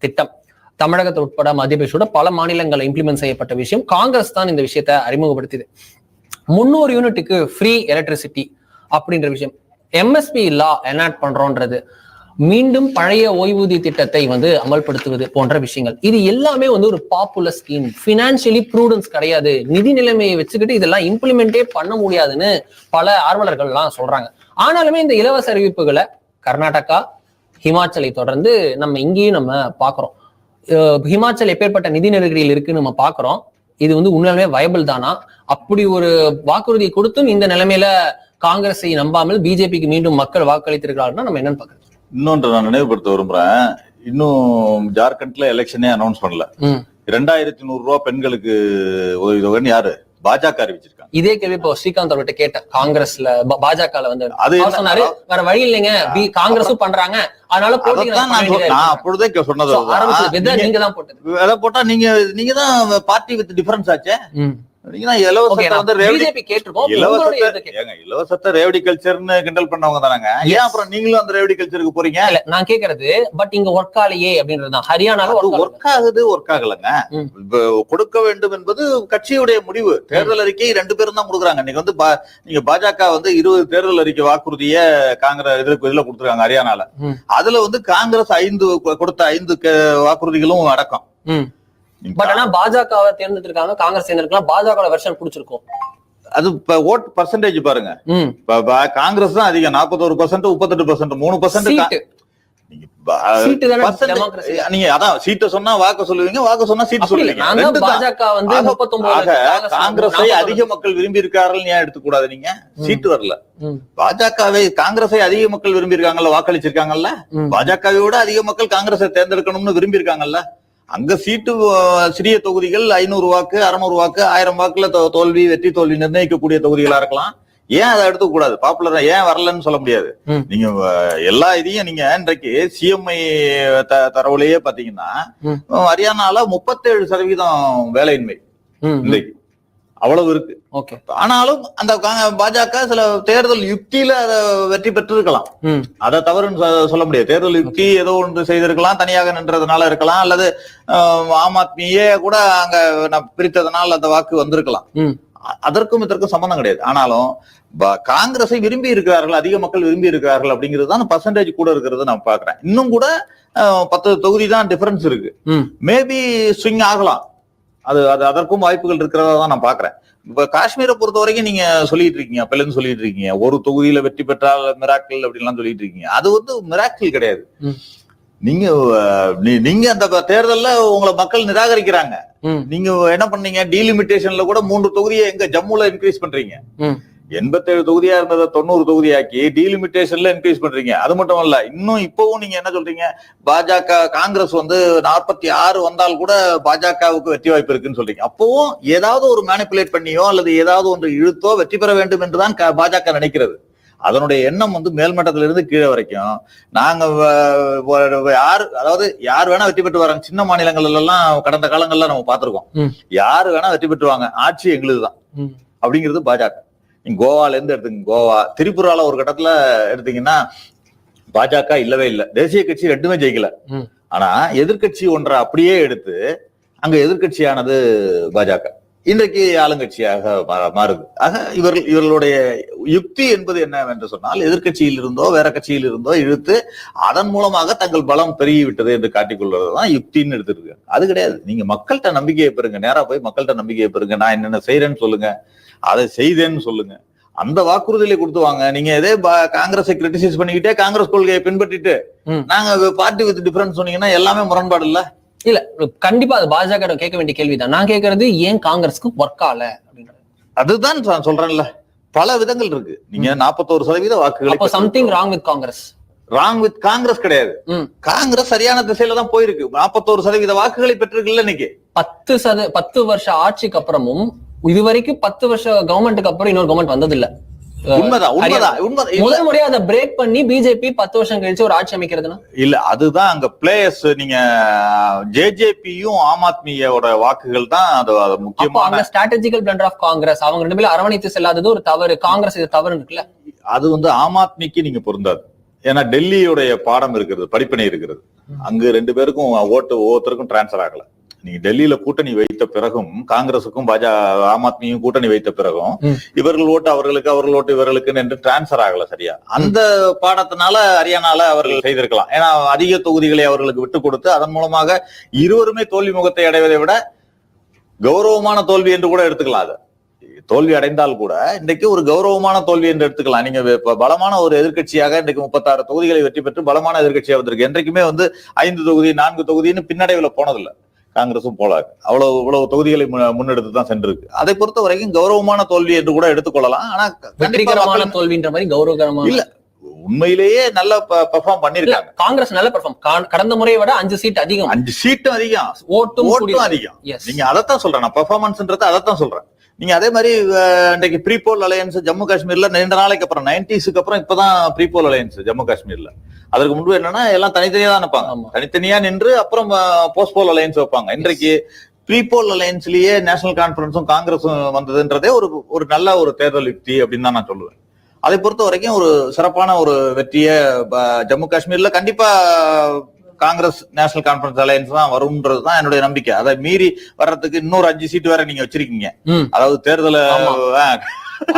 திட்டம் தமிழகத்தை உட்பட மத்திய பிரதேசோட பல மாநிலங்களில் இம்ப்ளிமெண்ட் செய்யப்பட்ட விஷயம். காங்கிரஸ் தான் இந்த விஷயத்தை அறிமுகப்படுத்தியது. 300 யூனிட்டுக்கு ஃப்ரீ எலக்ட்ரிசிட்டி அப்படின்ற விஷயம். எம்எஸ்பி லா எனாக்ட் பண்றோன்றது, மீண்டும் பழைய ஓய்வூதிய திட்டத்தை வந்து அமல்படுத்துவது போன்ற விஷயங்கள். இது எல்லாமே வந்து ஒரு பாப்புலர் ஸ்கீம். பினான்சியலி ப்ரூடன்ஸ் கிடையாது. நிதி நிலைமையை வச்சுக்கிட்டு இதெல்லாம் இம்ப்ளிமெண்டே பண்ண முடியாதுன்னு பல ஆர்வலர்கள் எல்லாம் சொல்றாங்க. ஆனாலுமே இந்த இலவச அறிவிப்புகளை கர்நாடகா, ஹிமாச்சலை தொடர்ந்து நம்ம இங்கேயும் நம்ம பாக்குறோம். ஹிமாச்சல் எப்பேற்பட்ட நிதி நெருக்கடியில் இருக்குன்னு நம்ம பாக்குறோம். இது வந்து உண்மையாலுமே வயபிள் தானா? அப்படி ஒரு வாக்குறுதியை கொடுத்தும் இந்த நிலைமையில காங்கிரஸை நம்பாமல் பிஜேபிக்கு மீண்டும் மக்கள் வாக்களித்திருக்கிறார்கள். நம்ம என்னன்னு பாக்குறோம். இன்னொன்று நான் நினைவுபடுத்த விரும்புறேன். இன்னும் ஜார்க்கண்ட்ல எலெக்ஷனே அனௌன்ஸ் பண்ணல. 2100 ரூபா பெண்களுக்கு உதவித்தொகைன்னு யாரு? பாஜக அறிவிச்சிருக்காங்க. இதே கேள்வி இப்போ ஸ்ரீகாந்த் அவர்கிட்ட கேட்டேன். காங்கிரஸ்ல பாஜகல வந்து அது சொன்னாரு, வேற வழி இல்லைங்க, காங்கிரஸும் பண்றாங்க, அதனால நான் அப்பொழுதே சொன்னது நீங்க தான் போட்டது. விதை போட்டா நீங்க தான் பார்ட்டி வித் டிஃபரன்ஸ் ஆச்சே. இலவசத்தை ரேவடி கல்ச்சர்னு கிண்டல் பண்ணவங்க தானாங்க. ஏன் அப்புறம் நீங்களும் அந்த ரேவடி கல்ச்சருக்கு போறீங்க? நான் கேக்குறது பட் இங்க ஒர்க் ஆலையே அப்படின்றதுதான். ஹரியானால ஒர்க் ஆகுது, ஒர்க் ஆகலங்க. கொடுக்க வேண்டும் என்பது கட்சியுடைய முடிவு. தேர்தல் அறிக்கை 2 பேரும் தான் கொடுக்குறாங்க. இன்னைக்கு வந்து நீங்க பாஜக வந்து 20 தேர்தல் அறிக்கை வாக்குறுதிய காங்கிரஸ் இதுல கொடுத்துருக்காங்க ஹரியானால. அதுல வந்து காங்கிரஸ் 5 கொடுத்த 5 வாக்குறுதிகளும் அடக்கம். பட் ஆனா பாஜகவை தேர்ந்தெடுத்திருக்காங்க, காங்கிரஸ் தேர்ந்தெடுக்கலாம். பாஜக வெர்ஷன் பிடிச்சிருக்கும். அது ஓட் பர்சன்டேஜ் பாருங்க. காங்கிரஸ் தான் அதிகம், 41%, 38%, 3%. நீங்க அதான் சீட்டை சொன்னா வாக்கு சொல்லுவீங்க, வாக்கு சொன்னா சீட்டு சொல்லுவீங்க. பாஜக வந்து 39. காங்கிரஸை அதிக மக்கள் விரும்பி இருக்கார்கள் ஏன் எடுத்துக்கூடாது? நீங்க சீட்டு வரல. பாஜகவை காங்கிரஸை அதிக மக்கள் விரும்பி இருக்காங்கல்ல, வாக்களிச்சிருக்காங்கல்ல. பாஜகவை விட அதிக மக்கள் காங்கிரஸை தேர்ந்தெடுக்கணும்னு விரும்பி இருக்காங்கல்ல. அங்க சீட்டு சிறிய தொகுதிகள் 500 வாக்கு, 600 வாக்கு, 1000 வாக்குல தோல்வி வெற்றி தோல்வி நிர்ணயிக்கக்கூடிய தொகுதிகளா இருக்கலாம். ஏன் அதை எடுத்துக்க கூடாது? பாப்புலரா ஏன் வரலன்னு சொல்ல முடியாது. நீங்க எல்லா இதையும் நீங்க இன்றைக்கு சிஎம்ஐ தரவுலயே பாத்தீங்கன்னா ஹரியானால 37% வேலையின்மை இன்றைக்கு அவ்வளவு இருக்கு. ஆனாலும் அந்த பாஜக சில தேர்தல் யுக்தியில அதை வெற்றி பெற்றிருக்கலாம். அதை தவறுன்னு சொல்ல முடியாது. தேர்தல் யுக்தி ஏதோ ஒன்று செய்திருக்கலாம், தனியாக நின்றதுனால இருக்கலாம், அல்லது ஆம் ஆத்மியே கூட அங்க பிரித்ததுனால அந்த வாக்கு வந்திருக்கலாம். அதற்கும் இதற்கும் சம்பந்தம் கிடையாது. ஆனாலும் காங்கிரஸை விரும்பி இருக்கிறார்கள், அதிக மக்கள் விரும்பி இருக்கிறார்கள் அப்படிங்கிறது தான் பர்சன்டேஜ் கூட இருக்கிறது நான் பாக்குறேன். இன்னும் கூட 10 தொகுதி தான் டிஃபரன்ஸ் இருக்கு. மேபி ஸ்விங் ஆகலாம். அது அதற்கும் வாய்ப்புகள் இருக்கிறதா தான் நான் பாக்குறேன். இப்ப காஷ்மீரை பொறுத்த வரைக்கும் நீங்க சொல்லிட்டு இருக்கீங்க, அப்பலேருந்து சொல்லிட்டு இருக்கீங்க, ஒரு தொகுதியில வெற்றி பெற்றால் மிராக்கிள் அப்படின்லாம் சொல்லிட்டு இருக்கீங்க. அது வந்து மிராக்கிள் கிடையாது. நீங்க அந்த தேர்தல்ல உங்களை மக்கள் நிராகரிக்கிறாங்க. நீங்க என்ன பண்ணீங்க? டீலிமிட்டேஷன்ல கூட 3 தொகுதியை எங்க ஜம்முல இன்க்ரீஸ் பண்றீங்க. 87 தொகுதியா இருந்ததை 90 தொகுதியாக்கி டீலிமிட்டேஷன்ல இன்க்ரீஸ் பண்றீங்க. அது மட்டும் இல்ல, இன்னும் இப்பவும் நீங்க என்ன சொல்றீங்க? பாஜக காங்கிரஸ் வந்து 46 வந்தால் கூட பாஜகவுக்கு வெற்றி வாய்ப்பு இருக்குன்னு சொல்றீங்க. அப்பவும் ஏதாவது ஒரு மேனிபுலேட் பண்ணியோ அல்லது ஏதாவது ஒன்று இழுத்தோ வெற்றி பெற வேண்டும் என்றுதான் பாஜக நினைக்கிறது. அதனுடைய எண்ணம் வந்து மேல்மட்டத்திலிருந்து கீழே வரைக்கும் நாங்க யார் வேணா வெற்றி பெற்று வராங்க. சின்ன மாநிலங்கள்ல எல்லாம் கடந்த காலங்கள்ல நம்ம பார்த்திருக்கோம். யாரு வேணா வெற்றி பெற்றுவாங்க, ஆட்சி எங்களுதுதான் அப்படிங்கிறது பாஜக. நீங்க கோவால இருந்து எடுத்துங்க, கோவா, திரிபுரால ஒரு கட்டத்துல எடுத்தீங்கன்னா பாஜக இல்லவே இல்லை. தேசிய கட்சி 2மே ஜெயிக்கல. ஆனா எதிர்கட்சி ஒன்றை அப்படியே எடுத்து அங்க எதிர்கட்சியானது பாஜக இன்றைக்கு ஆளுங்கட்சியாக மாறுது. ஆக இவர்களுடைய யுக்தி என்பது என்னவென்று சொன்னால், எதிர்கட்சியில் இருந்தோ வேற கட்சியில் இருந்தோ இழுத்து அதன் மூலமாக தங்கள் பலம் பெருகிவிட்டது என்று காட்டிக்கொள்வதுதான் யுக்தின்னு எடுத்துருக்கு. அது கிடையாது. நீங்க மக்கள்கிட்ட நம்பிக்கையை பெறுங்க, நேரா போய் மக்கள்கிட்ட நம்பிக்கையை பெறுங்க. நான் என்னென்ன செய்யறேன்னு சொல்லுங்க, அதை செய்தேன்னு சொல்லுங்க. அந்த வாக்குறுதியில கொடுத்துவாங்க. நீங்க இதே காங்கிரஸை கிரிட்டிசைஸ் பண்ணிக்கிட்டே காங்கிரஸ் கொள்கையை பின்பற்றிட்டு நாங்க பார்ட்டி வித் டிஃபரன்ஸ் சொன்னீங்கன்னா எல்லாமே முரண்பாடு இல்ல. இல்ல, கண்டிப்பா அது பாஜக கேட்க வேண்டிய கேள்விதான். நான் கேட்கறது ஏன் காங்கிரஸ்க்கு ஒர்க் ஆகல அப்படின்றது. அதுதான் நான் சொல்றேன்ல, பல விதங்கள் இருக்கு. நீங்க 41% வாக்குகள். Something wrong with Congress. Wrong with Congress கிடையாது. காங்கிரஸ் சரியான திசையில தான் போயிருக்கு. 41% வாக்குகளை பெற்றிருக்குல்ல. இன்னைக்கு 10 வருஷ ஆட்சிக்கு அப்புறமும் இதுவரைக்கும் 10 வருஷ கவர்மெண்ட்டுக்கு அப்புறம் இன்னொரு கவர்மெண்ட் வந்தது இல்ல. முதல் முறையா அதை பிரேக் பண்ணி பிஜேபி 10 வருஷம் கழிச்சு ஒரு ஆட்சி அமைக்கிறதுனா இல்ல, அதுதான் அங்க பிளேயர்ஸ். நீங்க ஜேஜேபியும் ஆம் ஆத்மியோட வாக்குகள் தான் அது முக்கியமான ஸ்ட்ராட்டஜிக்கல் பிளண்டர் ஆஃப் காங்கிரஸ். அவங்க ரெண்டு பேரும் அரவணைத்து செல்லாதது ஒரு தவறு, காங்கிரஸ் இது தவறு இருக்குல்ல. அது ஆம் ஆத்மிக்கு நீங்க பொருந்தாது. ஏன்னா டெல்லியுடைய பாடம் இருக்கிறது, படிப்பினை இருக்கிறது. அங்கு 2 பேருக்கும் ஓட்டு ஒவ்வொருத்தருக்கும் டிரான்ஸ்பர் ஆகல. நீங்க டெல்லியில கூட்டணி வைத்த பிறகும், காங்கிரசுக்கும் ஆம் ஆத்மியும் கூட்டணி வைத்த பிறகும் இவர்கள் ஓட்டு அவர்களுக்கு, அவர்கள் ஓட்டு இவர்களுக்கு என்று டிரான்ஸ்பர் ஆகல சரியா. அந்த பாடத்தினால ஹரியானால அவர்கள் செய்திருக்கலாம். ஏன்னா அதிக தொகுதிகளை அவர்களுக்கு விட்டுக் கொடுத்து அதன் மூலமாக இருவருமே தோல்வி முகத்தை அடைவதை விட கௌரவமான தோல்வி என்று கூட எடுத்துக்கலாம். அது தோல்வி அடைந்தால் கூட இன்றைக்கு ஒரு கௌரவமான தோல்வி என்று எடுத்துக்கலாம். நீங்க பலமான ஒரு எதிர்கட்சியாக இன்றைக்கு 36 தொகுதிகளை வெற்றி பெற்று பலமான எதிர்கட்சியாக வந்திருக்கு. என்றைக்குமே 5 தொகுதி 4 தொகுதின்னு பின்னடைவுல போனதில்லை. காங்கிரசும் போல இவ்வளவு தொகுதிகளை முன்னெடுத்து தான் சென்றிருக்கு. அதை பொறுத்த வரைக்கும் கௌரவமான தோல்வி என்று கூட எடுத்துக்கொள்ளலாம். ஆனா வெற்றிகரமான தோல்வின்ற மாதிரி கௌரவகரமான இல்ல, உண்மையிலேயே நல்ல பெர்ஃபார்ம் பண்ணிருக்காங்க. காங்கிரஸ் நல்ல பெர்ஃபார்ம், கடந்த முறையை விட 5 சீட் அதிகம், 5 சீட்டும் அதிகம், ஓட்டும் அதிகம். நீங்க அதைத்தான் சொல்றேன், நான் பெர்ஃபார்மன்ஸ்ன்றதை அதைத்தான் சொல்றேன். நீங்க அதே மாதிரி இன்றைக்கு ப்ரீபோல் அலையன்ஸ் ஜம்மு காஷ்மீர்ல நீண்ட நாளைக்கு அப்புறம் 90s அப்புறம் இப்பதான் ப்ரீபோல் அலையன்ஸ் ஜம்மு காஷ்மீர்ல. அதற்கு முன்பு என்னன்னா எல்லாம் தனித்தனியா தான் நினைப்பாங்க, தனித்தனியா நின்று அப்புறம் போஸ்ட்போல் அலையன்ஸ் வைப்பாங்க. இன்றைக்கு ப்ரீபோல் அலையன்ஸ்லயே நேஷனல் கான்பரன்ஸும் காங்கிரஸும் வந்ததுன்றதே ஒரு நல்ல ஒரு தேர்தல் யுக்தி அப்படின்னு தான் நான் சொல்லுவேன். அதை பொறுத்த வரைக்கும் ஒரு சிறப்பான ஒரு வெற்றியை ஜம்மு காஷ்மீர்ல கண்டிப்பா காங்கிரஸ் நேஷனல் கான்பரன்ஸ் அலையன்ஸ் தான் வரும்ன்றதுதான் என்னுடைய நம்பிக்கை. அதை மீறி வர்றதுக்கு இன்னொரு 5 சீட் வேற நீங்க வச்சிருக்கீங்க. அதாவது தேர்தல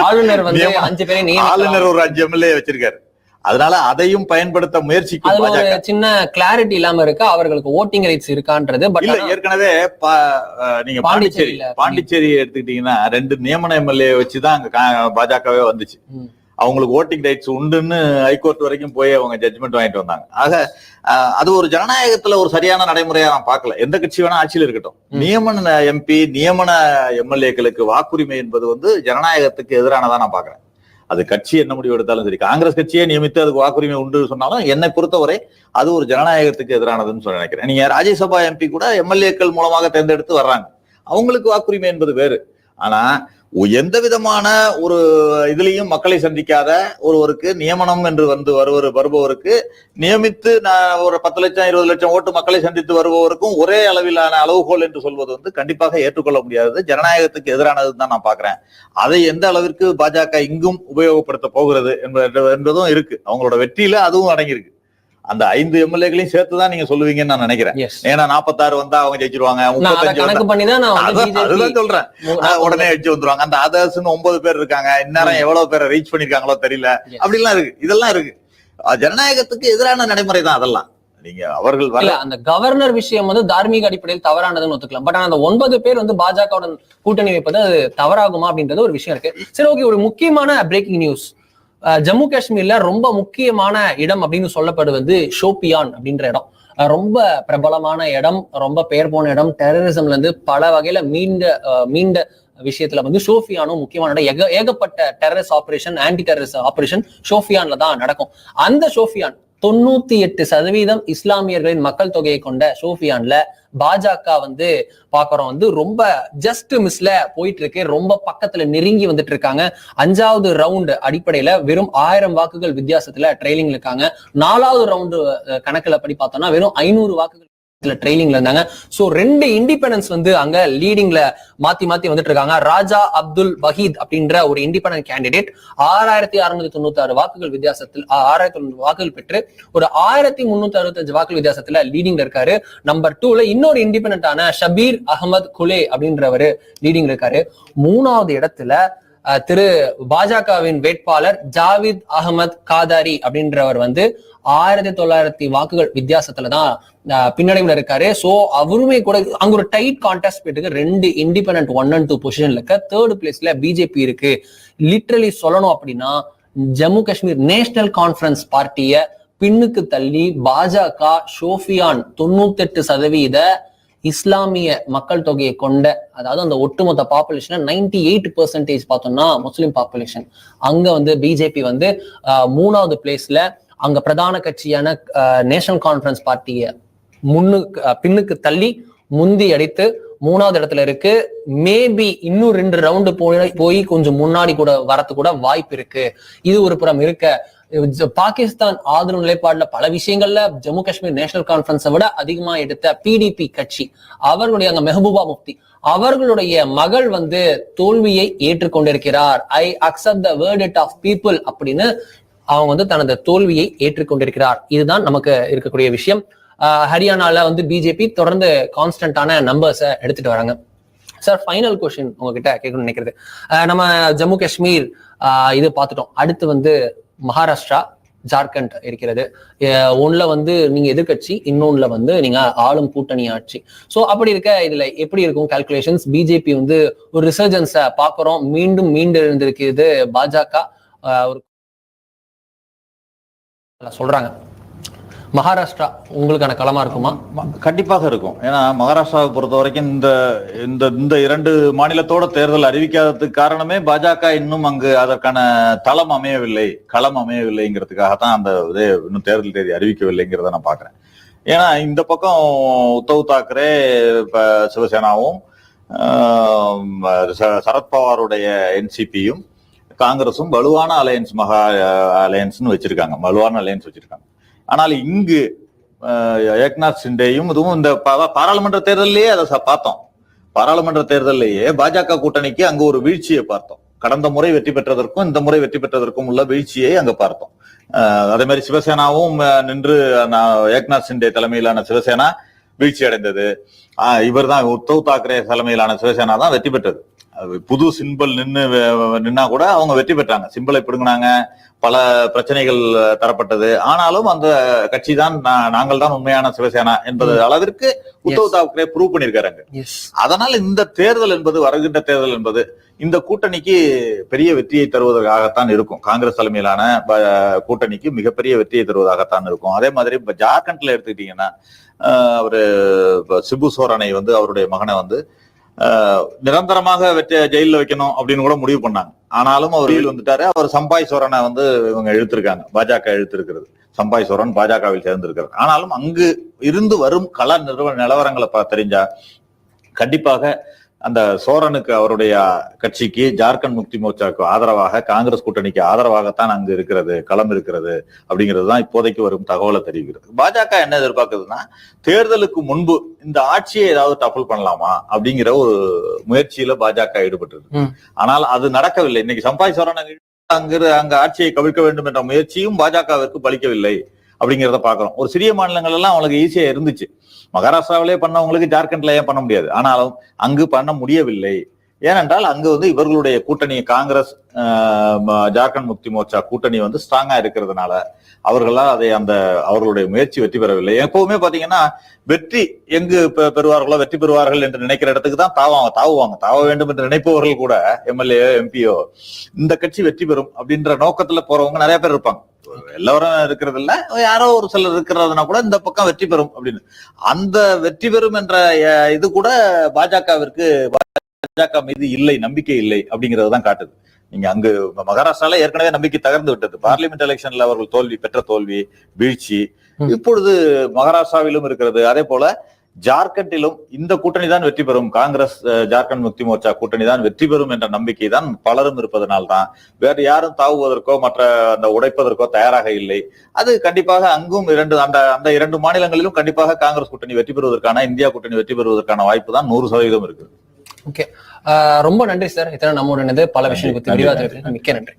ஆளுநர் ஒரு 5 எம்எல்ஏ வச்சிருக்காரு. அதனால அதையும் பயன்படுத்த முயற்சிக்கும். சின்ன கிளாரிட்டி இல்லாம இருக்கு, அவர்களுக்கு ஓட்டிங் ரைட்ஸ் இருக்கான்றது. ஏற்கனவே நீங்க பாண்டிச்சேரி எடுத்துக்கிட்டீங்கன்னா 2 நியமன எம்எல்ஏ வச்சுதான் அங்க பாஜகவே வந்துச்சு. அவங்களுக்கு ஓட்டிங் ரைட்ஸ் உண்டுன்னு ஹைகோர்ட் வரைக்கும் போய் அவங்க ஜட்ஜ்மெண்ட் வாங்கிட்டு வந்தாங்க. ஆக அது ஒரு ஜனநாயகத்துல ஒரு சரியான நடைமுறையா நான் பார்க்கல. எந்த கட்சி வேணா ஆட்சியில் இருக்கட்டும், நியமன எம்பி நியமன எம்எல்ஏக்களுக்கு வாக்குரிமை என்பது ஜனநாயகத்துக்கு எதிரானதான் நான் பாக்குறேன். அது கட்சி என்ன முடிவு எடுத்தாலும் சரி, காங்கிரஸ் கட்சியே நியமித்து அதுக்கு வாக்குரிமை உண்டு சொன்னாலும் என்னை பொறுத்தவரை அது ஒரு ஜனநாயகத்துக்கு எதிரானதுன்னு சொல்லி நினைக்கிறேன். நீங்க ராஜ்யசபா எம்பி கூட எம்எல்ஏக்கள் மூலமாக தேர்ந்தெடுத்து வர்றாங்க, அவங்களுக்கு வாக்குரிமை என்பது வேறு. ஆனா எந்த விதமான ஒரு இதுலயும் மக்களை சந்திக்காத ஒருவருக்கு நியமனம் என்று வருபவருக்கு நியமித்து ஒரு 10 லட்சம் 20 லட்சம் ஓட்டு மக்களை சந்தித்து வருபவருக்கும் ஒரே அளவிலான அளவுகோல் என்று சொல்வது கண்டிப்பாக ஏற்றுக்கொள்ள முடியாதது, ஜனநாயகத்துக்கு எதிரானதுன்னு தான் நான் பாக்குறேன். அதை எந்த அளவிற்கு பாஜக இங்கும் உபயோகப்படுத்த போகிறது என்பதும் இருக்கு. அவங்களோட வெற்றியில அதுவும் அடங்கியிருக்கு. அந்த 5 எம்எல்ஏக்களையும் சேர்த்துதான் நீங்க சொல்லுவீங்கன்னு நான் நினைக்கிறேன். ஏன்னா 46 வந்தா அவங்க ஜெயிச்சிருவாங்க, 35 சொல்றேன் உடனே அடிச்சு வந்துருவாங்க. அந்த அதர்ஸ் 9 பேர் இருக்காங்க, இந்நேரம் எவ்வளவு பேரை ரீச் பண்ணிருக்காங்களோ தெரியல. அப்படிலாம் இருக்கு, இதெல்லாம் இருக்கு. ஜனநாயகத்துக்கு எதிரான நடைமுறை தான் அதெல்லாம். நீங்க அவர்கள் அந்த கவர்னர் விஷயம் தார்மீக அடிப்படையில் தவறானதுன்னு ஒத்துக்கலாம். பட் அந்த 9 பேர் பாஜகவுடன் கூட்டணி வைப்பது அது தவறாகுமா அப்படின்றது ஒரு விஷயம் இருக்கு. சரி, ஓகே. ஒரு முக்கியமான பிரேக்கிங் நியூஸ். ஜம்மு காஷ்மீர்ல ரொம்ப முக்கியமான இடம் அப்படின்னு சொல்லப்படுவது ஷோபியான் அப்படின்ற இடம். ரொம்ப பிரபலமான இடம், ரொம்ப பெயர் போன இடம். டெரரிசம்ல இருந்து பல வகையில மீண்ட விஷயத்துல ஷோபியானும் முக்கியமான இடம். ஏகப்பட்ட terrorist operation, anti terrorist operation ஷோபியான்ல தான் நடக்கும். அந்த ஷோபியான் 98% இஸ்லாமியர்களின் மக்கள் தொகையை கொண்ட ஷோபியான்ல பாஜக பாக்குறோம் ரொம்ப ஜஸ்ட் மிஸ்ல போயிட்டு இருக்கு. ரொம்ப பக்கத்துல நெருங்கி வந்துட்டு இருக்காங்க. 5வது ரவுண்ட் அடிப்படையில வெறும் 1000 வாக்குகள் வித்தியாசத்துல ட்ரெயிலிங் இருக்காங்க. 4வது ரவுண்டு கணக்குல படி பார்த்தோம்னா வெறும் 500 வாக்குகள் ட்ரெயிலிங்ல இருந்தாங்க. சோ 2 இண்டிபெண்டன்ஸ் அங்க லீடிங்ல மாத்தி வந்துட்டு இருக்காங்க. ராஜா அப்துல் வஹீத் அப்படின்ற ஒரு இண்டிபெண்டன்ட் கேண்டிடேட் 6696 வாக்குகள் வித்தியாசத்தில் 6000 வாக்குகள் பெற்று ஒரு 1365 வாக்குகள் வித்தியாசத்துல லீடிங்ல இருக்காரு. நம்பர் 2ல இன்னொரு இண்டிபெண்டன்டான ஷபீர் அகமது குலே அப்படின்றவரு லீடிங்ல இருக்காரு. 3வது இடத்துல திரு பாஜகவின் வேட்பாளர் ஜாவித் அகமது காதாரி அப்படின்றவர் 1900 வாக்குகள் வித்தியாசத்துலதான் பின்னடைவுல இருக்காரு. சோ அவருமே கூட அங்க ஒரு டைட் கான்டெஸ்ட் போயிட்டு இருக்கு. 2 இண்டிபெண்டன்ட் 1 and 2 பொசிஷன்ல இருக்க. 3rd பிளேஸ்ல பிஜேபி இருக்கு. லிட்டரலி சொல்லணும் அப்படின்னா ஜம்மு காஷ்மீர் நேஷனல் கான்ஃபரன்ஸ் பார்ட்டிய பின்னுக்கு தள்ளி பாஜக ஷோபியான் 98% இஸ்லாமிய மக்கள் தொகையை கொண்ட, அதாவது அந்த ஒட்டுமொத்த பாப்புலேஷன் 98% பார்த்தோம்னா முஸ்லிம் பாப்புலேஷன். அங்க பிஜேபி 3வது பிளேஸ்ல அங்க பிரதான கட்சியான நேஷனல் கான்ஃபரன்ஸ் பார்ட்டிய பின்னுக்கு தள்ளி முந்தி அடித்து 3வது இடத்துல இருக்கு. மேபி இன்னும் 2 ரவுண்டு போய் கொஞ்சம் முன்னாடி கூட வரது கூட வாய்ப்பு இருக்கு. இது ஒரு புறம் இருக்க, பாகிஸ்தான் ஆதரவு நிலைப்பாடுல பல விஷயங்கள்ல ஜம்மு காஷ்மீர் நேஷனல் கான்ஃபரன்ஸை விட அதிகமா எடுத்த பிடிபி கட்சி, அவர்களுடைய அங்க மெஹபூபா முஃப்தி அவர்களுடைய மகள் தோல்வியை ஏற்றுக்கொண்டிருக்கிறார். I accept the verdict of people அப்படின்னு அவங்க தனது தோல்வியை ஏற்றுக்கொண்டிருக்கிறார். இதுதான் நமக்கு இருக்கக்கூடிய விஷயம். ஹரியானால பிஜேபி தொடர்ந்து கான்ஸ்டன்டான நம்பர்ஸை எடுத்துட்டு வராங்க. சார், ஃபைனல் கொஸ்டின் உங்ககிட்ட கேட்கணும்னு நினைக்கிறது, நம்ம ஜம்மு காஷ்மீர் இது பார்த்துட்டோம். அடுத்து மகாராஷ்டிரா, ஜார்க்கண்ட் இருக்கிறது. ஒண்ணுல நீங்க எதிர்கட்சி, இன்னொன்னுல நீங்க ஆளும் கூட்டணி ஆட்சி. சோ அப்படி இருக்க இதுல எப்படி இருக்கும் கால்குலேஷன்ஸ்? பிஜேபி ஒரு ரிசர்ஜன்ஸ பாக்குறோம், மீண்டும் எழுந்திருக்கிறது. பாஜக ஒரு சொல்றாங்க. மகாராஷ்டிரா உங்களுக்கான களமா இருக்குமா? கண்டிப்பாக இருக்கும். ஏன்னா மகாராஷ்டிராவை பொறுத்த வரைக்கும் இந்த 2 மாநிலத்தோட தேர்தல் அறிவிக்காததுக்கு காரணமே பாஜக இன்னும் அங்கு அதற்கான தளம் அமையவில்லை, களம் அமையவில்லைங்கிறதுக்காகத்தான் அந்த இன்னும் தேர்தல் தேதி அறிவிக்கவில்லைங்கிறத நான் பாக்குறேன். ஏன்னா இந்த பக்கம் உத்தவ் தாக்கரே சிவசேனாவும் சரத்பவாருடைய என்சிபியும் காங்கிரஸும் வலுவான அலையன்ஸ் அலையன்ஸ்னு வச்சிருக்காங்க, வலுவான அலையன்ஸ் வச்சிருக்காங்க. ஆனால் இங்கு ஏக்நாத் சிண்டேயும் இதுவும் இந்த பாராளுமன்ற தேர்தலையே அதை பார்த்தோம். பாராளுமன்ற தேர்தலையே பாஜக கூட்டணிக்கு அங்கு ஒரு வீழ்ச்சியை பார்த்தோம். கடந்த முறை வெற்றி பெற்றதற்கும் இந்த முறை வெற்றி பெற்றதற்கும் உள்ள வீழ்ச்சியை அங்க பார்த்தோம். அதே மாதிரி சிவசேனாவும் நின்று ஏக்நாத் சிண்டே தலைமையிலான சிவசேனா வீழ்ச்சி அடைந்தது. இவர் தான் உத்தவ் தாக்கரே தலைமையிலான சிவசேனா தான் வெற்றி பெற்றது. புது சிம்பிள் நின்னா கூட அவங்க வெற்றி பெற்றாங்க. சிம்பிளை பிடுங்கினாங்க, பல பிரச்சனைகள் தரப்பட்டது. ஆனாலும் அந்த கட்சி தான் நாங்கள் தான் உண்மையான சிவசேனா என்பது அளவிற்கு உத்தவ் தாக்கரே ப்ரூவ் பண்ணிருக்காங்க. அதனால் இந்த தேர்தல் என்பது, வருகின்ற தேர்தல் என்பது இந்த கூட்டணிக்கு பெரிய வெற்றியை தருவதற்காகத்தான் இருக்கும். காங்கிரஸ் தலைமையிலான கூட்டணிக்கு மிகப்பெரிய வெற்றியை தருவதாகத்தான் இருக்கும். அதே மாதிரி இப்ப ஜார்க்கண்ட்ல எடுத்துக்கிட்டீங்கன்னா அவரு சிபு சோரனை அவருடைய மகனை நிரந்தரமாக ஜெயில வைக்கணும் அப்படின்னு கூட முடிவு பண்ணாங்க. ஆனாலும் அவர் ஜெயில் வந்துட்டாரு. அவர் சம்பாய் சோரனை இவங்க இழுத்திருக்காங்க, பாஜக இழுத்திருக்கிறது. சம்பாய் சோரன் பாஜகவில் சேர்ந்திருக்கிறார். ஆனாலும் அங்கு இருந்து வரும் கள நிலவரங்களை தெரிஞ்சா கண்டிப்பாக அந்த சோரனுக்கு, அவருடைய கட்சிக்கு, ஜார்க்கண்ட் முக்தி மோர்ச்சாவுக்கு ஆதரவாக, காங்கிரஸ் கூட்டணிக்கு ஆதரவாகத்தான் அங்கு இருக்கிறது, களம் இருக்கிறது அப்படிங்கிறது தான் இப்போதைக்கு வரும் தகவலை தெரிவிக்கிறது. பாஜக என்ன எதிர்பார்க்குதுன்னா, தேர்தலுக்கு முன்பு இந்த ஆட்சியை ஏதாவது டபுள் பண்ணலாமா அப்படிங்கிற ஒரு முயற்சியில பாஜக ஈடுபட்டு. ஆனால் அது நடக்கவில்லை. இன்னைக்கு சம்பாய் சோரன் அங்க ஆட்சியை கவிழ்க்க வேண்டும் என்ற முயற்சியும் பாஜகவிற்கு பலிக்கவில்லை அப்படிங்கிறத பாக்குறோம். ஒரு சிறிய மாநிலங்கள் எல்லாம் அவங்களுக்கு ஈஸியா இருந்துச்சு. மகாராஷ்டிராவிலே பண்ணவங்களுக்கு ஜார்க்கண்ட்ல ஏன் பண்ண முடியாது? ஆனாலும் அங்கு பண்ண முடியவில்லை. ஏனென்றால் அங்கு இவர்களுடைய கூட்டணி, காங்கிரஸ் ஜார்க்கண்ட் முக்தி மோர்ச்சா கூட்டணி ஸ்ட்ராங்கா இருக்கிறதுனால அவர்களால் அவர்களுடைய முயற்சி வெற்றி பெறவில்லை. எப்பவுமே பாத்தீங்கன்னா வெற்றி எங்கு பெறுவார்களோ, வெற்றி பெறுவார்கள் என்று நினைக்கிற இடத்துக்கு தான் தாவுவாங்க. தாவ வேண்டும் என்று நினைப்பவர்கள் கூட, எம்எல்ஏ எம்பியோ, இந்த கட்சி வெற்றி பெறும் அப்படின்ற நோக்கத்துல போறவங்க நிறைய பேர் இருப்பாங்க. எல்லாரும் இருக்கிறது இல்ல, யாரோ ஒரு சிலர் இருக்கிறதுனா கூட இந்த பக்கம் வெற்றி பெறும் அப்படின்னு. அந்த வெற்றி பெறும் என்ற இது கூட பாஜகவிற்கு, பாஜக மீது இல்லை, நம்பிக்கை இல்லை அப்படிங்கறதுதான் காட்டுது. நீங்க அங்கு மகாராஷ்டிரால ஏற்கனவே நம்பிக்கை தகர்ந்து விட்டது. பார்லிமெண்ட் எலெக்ஷன்ல அவர்கள் பெற்ற தோல்வி, வீழ்ச்சி இப்பொழுது மகாராஷ்டிராவிலும் இருக்கிறது. அதே போல ஜார்க்கண்டிலும் இந்த கூட்டணி தான் வெற்றி பெறும், காங்கிரஸ் ஜார்க்கண்ட் முக்தி மோர்ச்சா கூட்டணி தான் வெற்றி பெறும் என்ற நம்பிக்கை தான் பலரும் இருப்பதனால்தான் வேறு யாரும் தாவுவதற்கோ மற்ற அந்த உடைப்பதற்கோ தயாராக இல்லை. அது கண்டிப்பாக அங்கும் அந்த 2 மாநிலங்களிலும் கண்டிப்பாக காங்கிரஸ் கூட்டணி வெற்றி பெறுவதற்கான, இந்தியா கூட்டணி வெற்றி பெறுவதற்கான வாய்ப்பு தான் 100% இருக்கு. ஓகே, ரொம்ப நன்றி சார். இத்தனை நம்முடைய பல விஷயம் குறித்து விரிவாக மிக்க நன்றி.